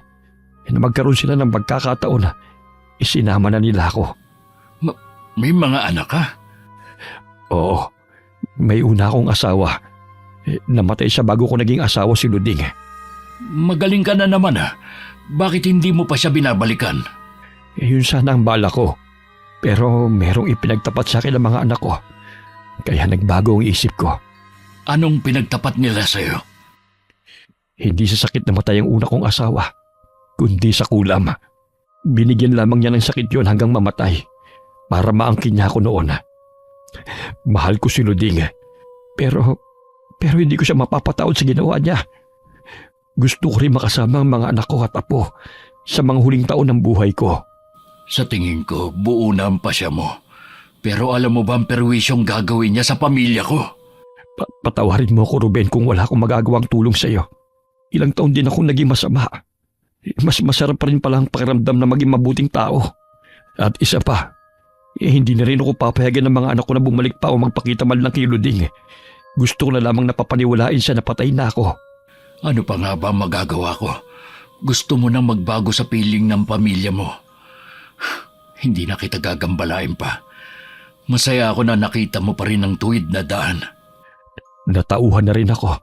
Magkaroon sila ng pagkakataon na isinama na nila ako. May mga anak ka? Oo, may una akong asawa. Namatay siya bago ko naging asawa si Luding. Magaling ka na naman ha. Bakit hindi mo pa siya binabalikan? Yun sana ang bala ko. Pero merong ipinagtapat sa akin ang mga anak ko. Kaya nagbago ang isip ko. Anong pinagtapat nila sa'yo? Hindi sa sakit namatay ang una kong asawa, kundi sa kulam. Binigyan lamang niya ng sakit yon hanggang mamatay para maangkin niya ako noon. Mahal ko si Luding, pero hindi ko siya mapapatawad sa ginawa niya. Gusto ko rin makasama ang mga anak ko at apo sa mga huling taon ng buhay ko. Sa tingin ko, buo na ang pasya mo. Pero alam mo ba ang perwisyong gagawin niya sa pamilya ko? Patawarin mo ako, Ruben, kung wala akong magagawang tulong sa iyo. Ilang taon din akong naging masama. Mas masarap pa rin pala ang pakiramdam na maging mabuting tao. At isa pa, hindi na rin ako papayagan ng mga anak ko na bumalik pa o magpakita man lang kay Luding. Gusto ko na lamang napapaniwalain siya na patay na ako. Ano pa nga ba magagawa ko? Gusto mo nang magbago sa piling ng pamilya mo. Hindi na kita gagambalain pa. Masaya ako na nakita mo pa rin ang tuwid na daan. Natauhan na rin ako.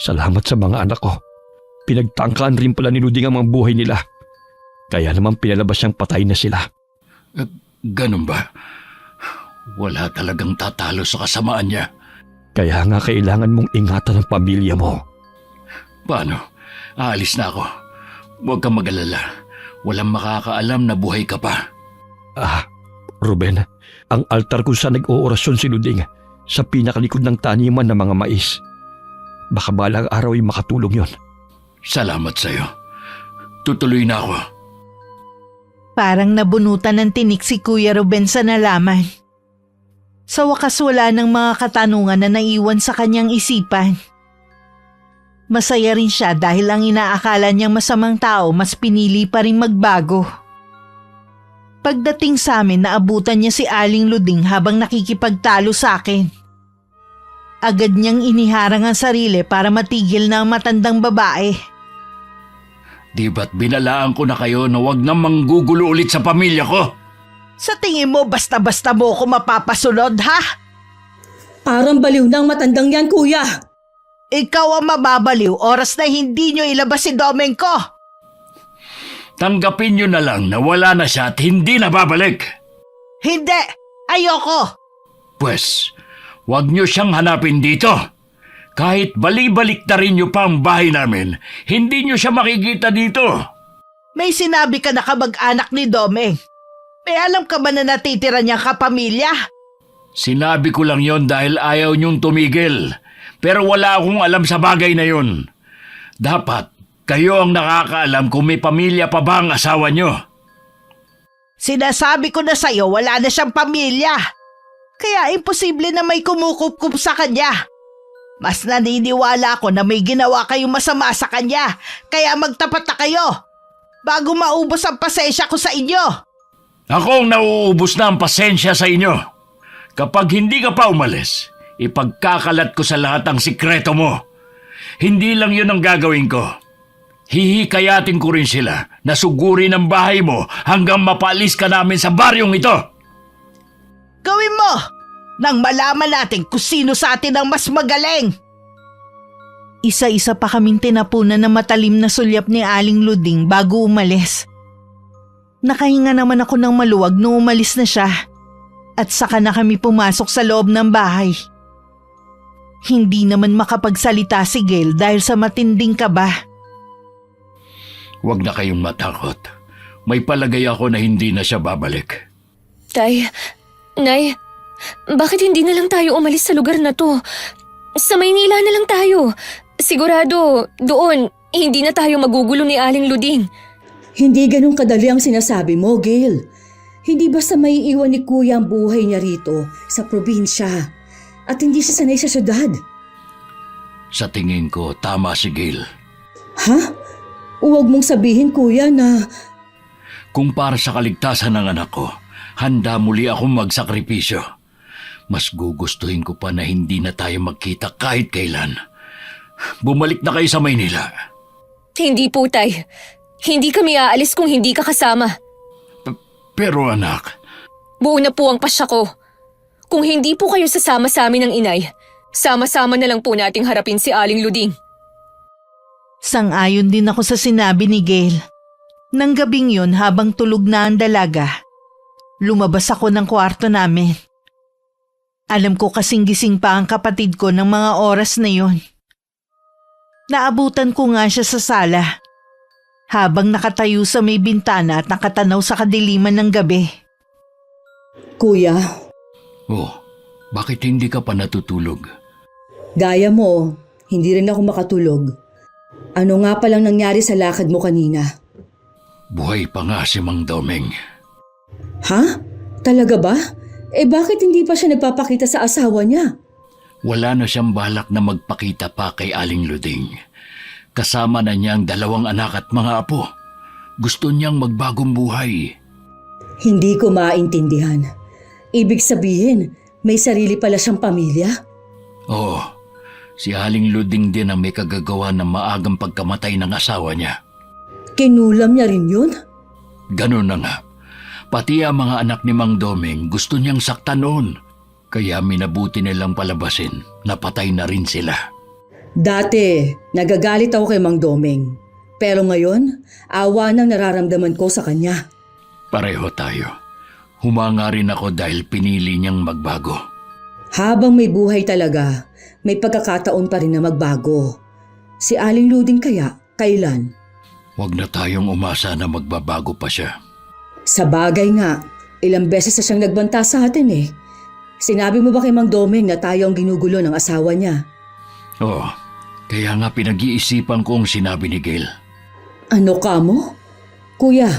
Salamat sa mga anak ko. Pinagtangkaan rin pala ni Luding ang mga buhay nila. Kaya naman pinalabas siyang patay na sila. Ganun ba? Wala talagang tatalo sa kasamaan niya. Kaya nga kailangan mong ingatan ang pamilya mo. Paano? Aalis na ako. Huwag kang mag-alala. Walang makakaalam na buhay ka pa. Ruben, ang altar kung saan nag-oorasyon si Luding sa pinakalikod ng taniman ng mga mais. Baka balang araw ay makatulong yon. Salamat sa'yo. Tutuloy na ako. Parang nabunutan ng tinik si Kuya Ruben sa nalaman. Sa wakas wala ng mga katanungan na naiwan sa kanyang isipan. Masaya rin siya dahil ang inaakala niyang masamang tao mas pinili pa rin magbago. Pagdating sa amin, naabutan niya si Aling Luding habang nakikipagtalo sa akin. Agad niyang iniharang ang sarili para matigil na ang matandang babae. Di ba't binalaan ko na kayo na wag na manggugulo ulit sa pamilya ko? Sa tingin mo basta-basta mo ako mapapasunod, ha? Parang baliw na ang matandang yan, kuya. Ikaw ang mababaliw oras na hindi niyo ilabas si Domenko. Tanggapin nyo na lang na wala na siya at hindi na babalik. Hindi! Ayoko! Pwes, wag nyo siyang hanapin dito. Kahit bali-baliktarin nyo pa ang bahay namin, hindi nyo siya makikita dito. May sinabi ka na kamag-anak ni Domeng. May alam ka ba na natitira niyang kapamilya? Sinabi ko lang yon dahil ayaw nyong tumigil. Pero wala akong alam sa bagay na yon. Dapat kayo ang nakakaalam kung may pamilya pa ba ang asawa nyo. Sinasabi ko na sa'yo wala na siyang pamilya. Kaya imposible na may kumukup-kup sa kanya. Mas naniniwala ako na may ginawa kayong masama sa kanya. Kaya magtapat na kayo bago maubos ang pasensya ko sa inyo. Ako ang nauubos na ang pasensya sa inyo. Kapag hindi ka pa umalis, ipagkakalat ko sa lahat ang sikreto mo. Hindi lang yun ang gagawin ko. Hihikayatin ko rin sila na sugurin ang bahay mo hanggang mapaalis ka namin sa baryong ito. Gawin mo nang malaman natin kung sino sa atin ang mas magaling. Isa-isa pa kaming tinapunan na matalim na sulyap ni Aling Luding bago umalis. Nakahinga naman ako ng maluwag nung umalis na siya at saka na kami pumasok sa loob ng bahay. Hindi naman makapagsalita si Gail dahil sa matinding kaba. Huwag na kayong matakot. May palagay ako na hindi na siya babalik. Tay, Nay, bakit hindi na lang tayo umalis sa lugar na to? Sa Maynila na lang tayo. Sigurado, doon, hindi na tayo magugulo ni Aling Luding. Hindi ganun kadali ang sinasabi mo, Gail. Hindi basta may iwan ni kuya ang buhay niya rito sa probinsya at hindi siya sanay sa syudad. Sa tingin ko, tama si Gail. Ha? Huwag mong sabihin, kuya, na... Kung para sa kaligtasan ng anak ko, handa muli akong magsakripisyo. Mas gugustuhin ko pa na hindi na tayo magkita kahit kailan. Bumalik na kayo sa Maynila. Hindi po, Tay. Hindi kami aalis kung hindi ka kasama. Pero anak... Buo na po ang pasya ko. Kung hindi po kayo sasama sa amin ng inay, sama-sama na lang po nating harapin si Aling Luding. Sang-ayon din ako sa sinabi ni Gail. Nang gabing yun habang tulog na ang dalaga, lumabas ako ng kwarto namin. Alam ko kasing gising pa ang kapatid ko ng mga oras na yon. Naabutan ko nga siya sa sala. habang nakatayo sa may bintana at nakatanaw sa kadiliman ng gabi. Kuya, Oh, bakit hindi ka pa natutulog? gaya mo, hindi rin ako makatulog. Ano nga palang nangyari sa lakad mo kanina? Buhay pa nga si Mang Domeng. Ha? Talaga ba? Bakit hindi pa siya nagpapakita sa asawa niya? Wala na siyang balak na magpakita pa kay Aling Luding. Kasama na niya ang 2 anak at mga apo. Gusto niyang magbagong buhay. Hindi ko maintindihan. Ibig sabihin, may sarili pala siyang pamilya? Oo, si Aling Luding din ang may kagagawa ng maagang pagkamatay ng asawa niya. Kinulam niya rin yun? Ganun na nga. Pati ang mga anak ni Mang Domeng gusto niyang saktan noon. Kaya minabuti nilang palabasin na patay na rin sila. Dati, nagagalit ako kay Mang Domeng. Pero ngayon, awa nang nararamdaman ko sa kanya. Pareho tayo. Humanga rin ako dahil pinili niyang magbago. Habang may buhay talaga, may pagkakataon pa rin na magbago. Si Aling Luding kaya, kailan? Huwag na tayong umasa na magbabago pa siya. Sa bagay nga, ilang beses na siyang nagbanta sa atin eh. Sinabi mo ba kay Mang Domeng na tayo ang ginugulo ng asawa niya? Oo, kaya nga pinag-iisipan kong sinabi ni Gail. Ano ka mo? Kuya,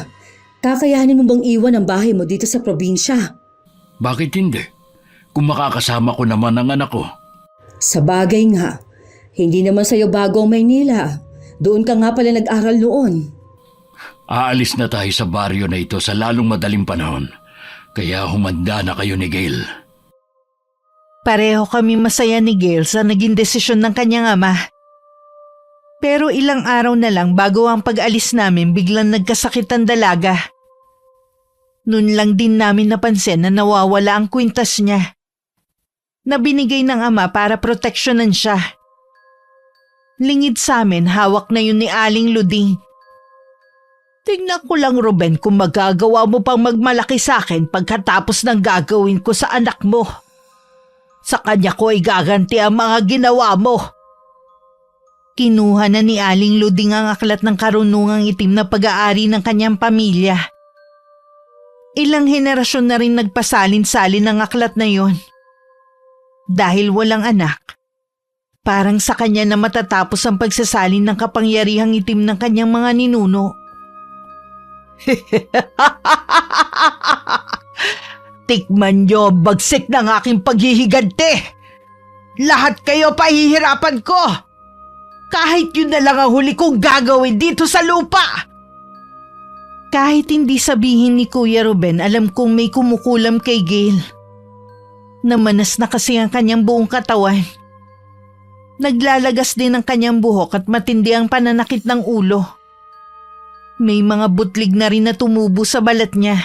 kakayanin mo bang iwan ang bahay mo dito sa probinsya? Bakit hindi? Kung makakasama ko naman ang anak ko. Sa bagay nga, hindi naman sa'yo bago ang Maynila. Doon ka nga pala nag-aral noon. Aalis na tayo sa baryo na ito sa lalong madaling panahon. Kaya humanda na kayo ni Gail. Pareho kami masaya ni Gail sa naging desisyon ng kanyang ama. Pero ilang araw na lang bago ang pag-alis namin biglang nagkasakit ang dalaga. Noon lang din namin napansin na nawawala ang kwintas niya. Na binigay ng ama para proteksyonan siya. Lingid sa amin, hawak na yun ni Aling Luding. Tingnan ko lang, Ruben, kung magagawa mo pang magmalaki sa akin pagkatapos ng gagawin ko sa anak mo. Sa kanya ko ay gaganti ang mga ginawa mo. Kinuha na ni Aling Luding ang aklat ng karunungang itim na pag-aari ng kanyang pamilya. Ilang henerasyon na rin nagpasalin-salin ng aklat na yon. Dahil walang anak, parang sa kanya na matatapos ang pagsasalin ng kapangyarihang itim ng kanyang mga ninuno. Tikman nyo ang bagsik ng aking paghihigante. Lahat kayo pahihirapan ko. Kahit yun na lang ang huli kong gagawin dito sa lupa. Kahit hindi sabihin ni Kuya Ruben, alam kong may kumukulam kay Gail. Namanas na kasi ang kanyang buong katawan. Naglalagas din ang kanyang buhok at matindi ang pananakit ng ulo. May mga butlig na rin na tumubo sa balat niya.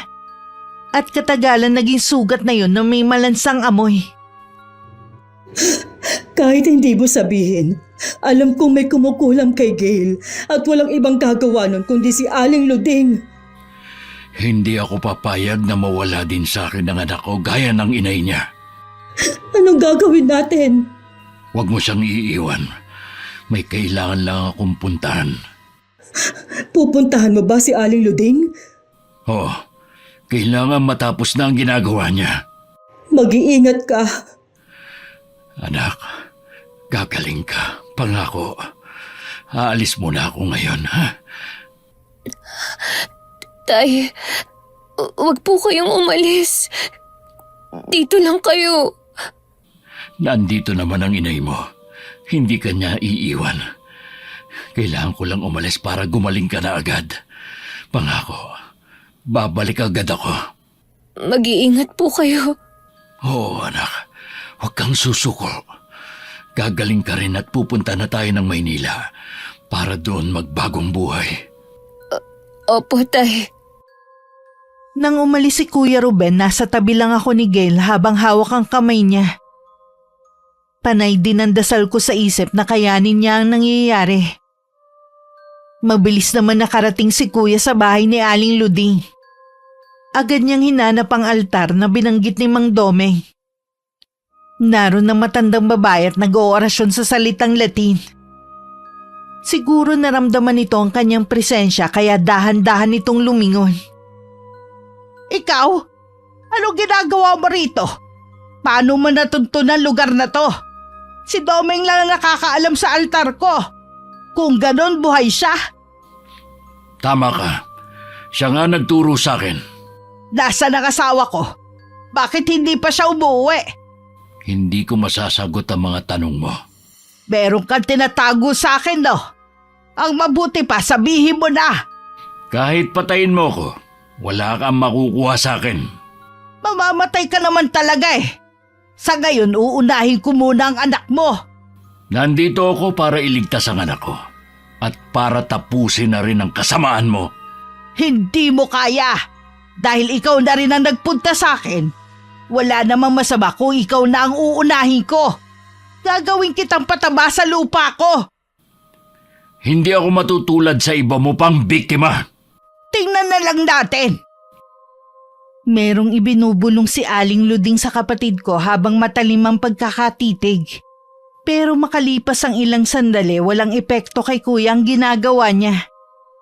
At katagalan naging sugat na yun na may malansang amoy. Kahit hindi mo sabihin, alam kong may kumukulam kay Gail at walang ibang gagawa nun kundi si Aling Luding. Hindi ako papayag na mawala din sa akin ang anak ko gaya ng inay niya. Anong gagawin natin? Huwag mo siyang iiwan. May kailangan lang akong puntahan. Pupuntahan mo ba si Aling Luding? Oo, kailangan matapos na ang ginagawa niya. Mag-iingat ka. Anak, gagaling ka. Pangako. Aalis muna ako ngayon, ha? Tay, wag po kayong umalis. Dito lang kayo. Nandito naman ang inay mo. Hindi ka niya iiwan. Kailangan ko lang umalis para gumaling ka na agad. Pangako, babalik agad ako. Mag-iingat po kayo. Oo, anak. Huwag kang susuko. Gagaling ka rin at pupunta na tayo ng Maynila para doon magbagong buhay. Opo, Tay. Nang umalis si Kuya Ruben, nasa tabi lang ako ni Gail habang hawak ang kamay niya. Panay din ang dasal ko sa isip na kayanin niya ang nangyayari. Mabilis naman nakarating si Kuya sa bahay ni Aling Luding. Agad niyang hinanap ang altar na binanggit ni Mang Domeng. Naroon ang matandang babae at nag-oorasyon sa salitang Latin. Siguro naramdaman nito ang kanyang presensya kaya dahan-dahan nitong lumingon. Ikaw? Ano ginagawa mo rito? Paano mo natuntunan lugar na to? Si Domeng lang ang nakakaalam sa altar ko. Kung ganon, buhay siya. Tama ka. Siya nga nagturo sa akin. Nasaan ang asawa ko? Bakit hindi pa siya umuwi? Hindi ko masasagot ang mga tanong mo. Meron kang tinatago sa akin, no? Ang mabuti pa, sabihin mo na. Kahit patayin mo ko, wala kang makukuha sa akin. Mamamatay ka naman talaga eh. Sa ngayon, uunahin ko muna ang anak mo. Nandito ako para iligtas ang anak ko. At para tapusin na rin ang kasamaan mo. Hindi mo kaya. Dahil ikaw na rin ang nagpunta sa akin. Wala namang masama kung ikaw na ang uunahin ko. Gagawin kitang pataba sa lupa ko. Hindi ako matutulad sa iba mo pang biktima. Tingnan na lang natin. Merong ibinubulong si Aling Luding sa kapatid ko habang matalim ang pagkakatitig. Pero makalipas ang ilang sandali, walang epekto kay kuya ang ginagawa niya.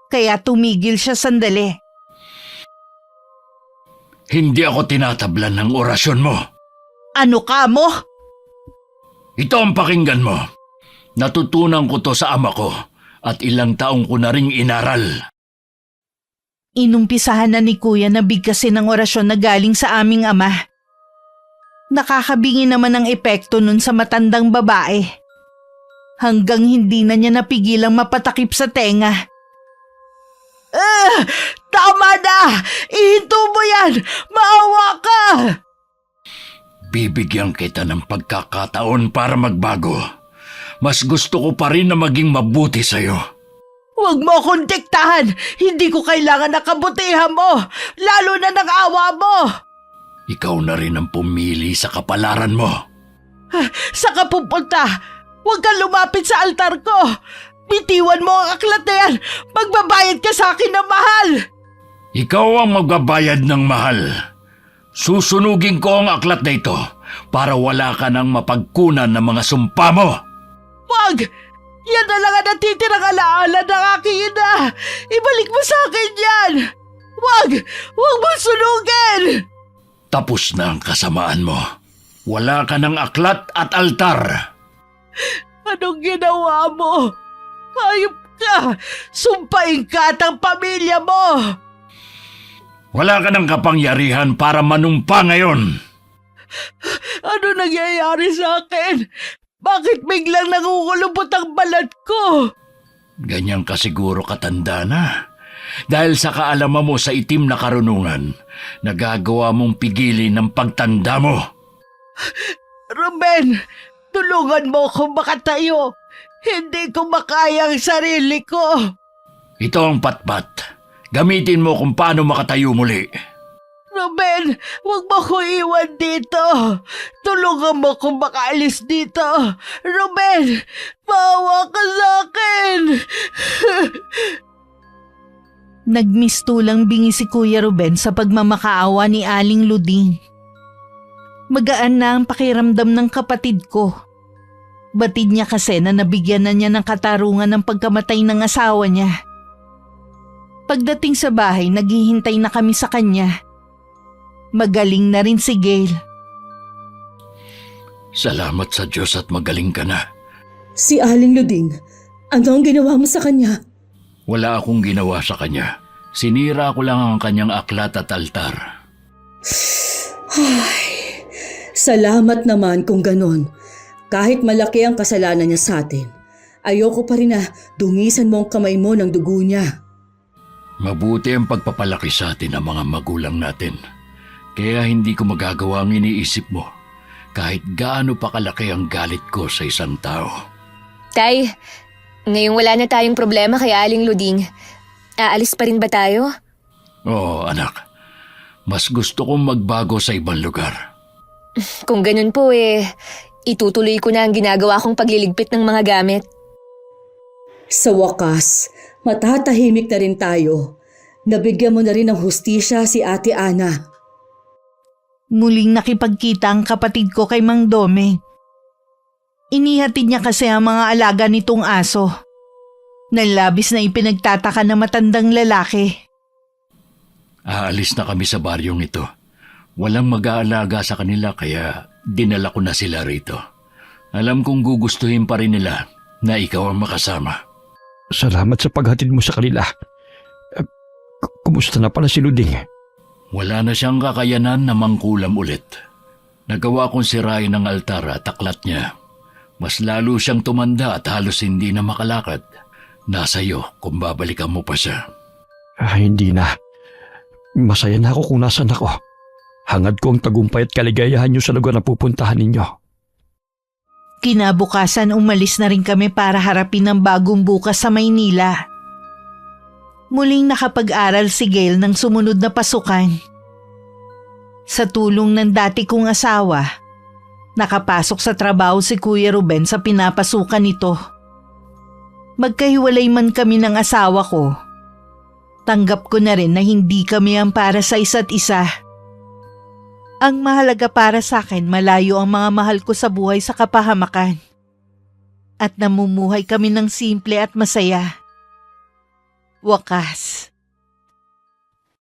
Kaya tumigil siya sandali. Hindi ako tinatablan ng orasyon mo. Ano ka mo? Ito ang pakinggan mo. Natutunan ko to sa ama ko at ilang taong ko na ring inaral. Inumpisahan na ni kuya na bigkasin ng orasyon na galing sa aming ama. Nakakabingi naman ang epekto nun sa matandang babae. Hanggang hindi na niya napigilang mapatakip sa tenga. Tama na! Ihinto mo yan! Maawa ka! Bibigyan kita ng pagkakataon para magbago. Mas gusto ko pa rin na maging mabuti sa'yo. Huwag mo akong diktahan! Hindi ko kailangan ng kabutihan mo! Lalo na ng awa mo! Ikaw na rin ang pumili sa kapalaran mo. Saka pupunta! Huwag kang lumapit sa altar ko! Bitiwan mo ang aklat na yan! Magbabayad ka sa akin ng mahal! Ikaw ang magbabayad ng mahal. Susunugin ko ang aklat na ito para wala ka nang mapagkunan ng mga sumpa mo. Wag! Yan na lang ang natitirang alaala ng aking ina! Ibalik mo sa akin yan! Wag! Wag mo sunugin! Tapos na ang kasamaan mo. Wala ka ng aklat at altar. Anong ginawa mo? Hayop ka! Sumpain ka at ang pamilya mo! Wala ka ng kapangyarihan para manumpa ngayon. Ano nangyayari sa akin? Bakit biglang nangungulubot ang balat ko? Ganyan ka siguro katanda na. Dahil sa kaalaman mo sa itim na karunungan, nagagawa mong pigilin ng pagtanda mo. Ruben, tulungan mo akong makatayo. Hindi ko makaya ang sarili ko. Ito ang patpat. Gamitin mo kung paano makatayo muli. Ruben, huwag mo ko iwan dito. Tulungan mo kung makaalis dito. Ruben, maawa ka sa akin. Nagmistulang bingi si Kuya Ruben sa pagmamakaawa ni Aling Luding. Magaan na ang pakiramdam ng kapatid ko. Batid niya kasi na nabigyan na niya ng katarungan ng pagkamatay ng asawa niya. Pagdating sa bahay, naghihintay na kami sa kanya. Magaling na rin si Gail. Salamat sa Diyos at magaling ka na. Si Aling Luding, ano ang ginawa mo sa kanya? Wala akong ginawa sa kanya. Sinira ko lang ang kanyang aklat at altar. Ay, salamat naman kung ganon. Kahit malaki ang kasalanan niya sa atin, ayoko pa rin na dungisan mo ang kamay mo ng dugo niya. Mabuti ang pagpapalaki sa atin ng mga magulang natin. Kaya hindi ko magagawa ang iniisip mo. Kahit gaano pa kalaki ang galit ko sa isang tao. Tay, ngayong wala na tayong problema kay Aling Luding, aalis pa rin ba tayo? Oo, anak. Mas gusto kong magbago sa ibang lugar. Kung ganun po itutuloy ko na ang ginagawa kong pagliligpit ng mga gamit. Sa wakas, matatahimik na rin tayo. Nabigyan mo na rin ng hustisya si Ate Ana. Muling nakipagkita ang kapatid ko kay Mang Domeng. Inihatid niya kasi ang mga alaga nitong aso. Nalabis na ipinagtataka ng matandang lalaki. Aalis na kami sa baryong ito. Walang mag-aalaga sa kanila kaya dinala ko na sila rito. Alam kong gugustuhin pa rin nila na ikaw ang makasama. Salamat sa paghatid mo sa kanila. Kumusta na pala si Luding? Wala na siyang kakayanan na mangkulam ulit. Nagawa kong sirain ang altar at aklat niya. Mas lalo siyang tumanda at halos hindi na makalakad. Nasa iyo kung babalikan mo pa siya. Hindi na. Masaya na ako kung nasan ako. Hangad ko ang tagumpay at kaligayahan niyo sa lugar na pupuntahan ninyo. Kinabukasan umalis na rin kami para harapin ang bagong bukas sa Maynila. Muling nakapag-aral si Gail ng sumunod na pasukan. Sa tulong ng dati kong asawa, nakapasok sa trabaho si Kuya Ruben sa pinapasukan nito. Magkahiwalay man kami ng asawa ko, tanggap ko na rin na hindi kami ang para sa isa't isa. Ang mahalaga para sa akin, malayo ang mga mahal ko sa buhay sa kapahamakan. At namumuhay kami ng simple at masaya. Wakas,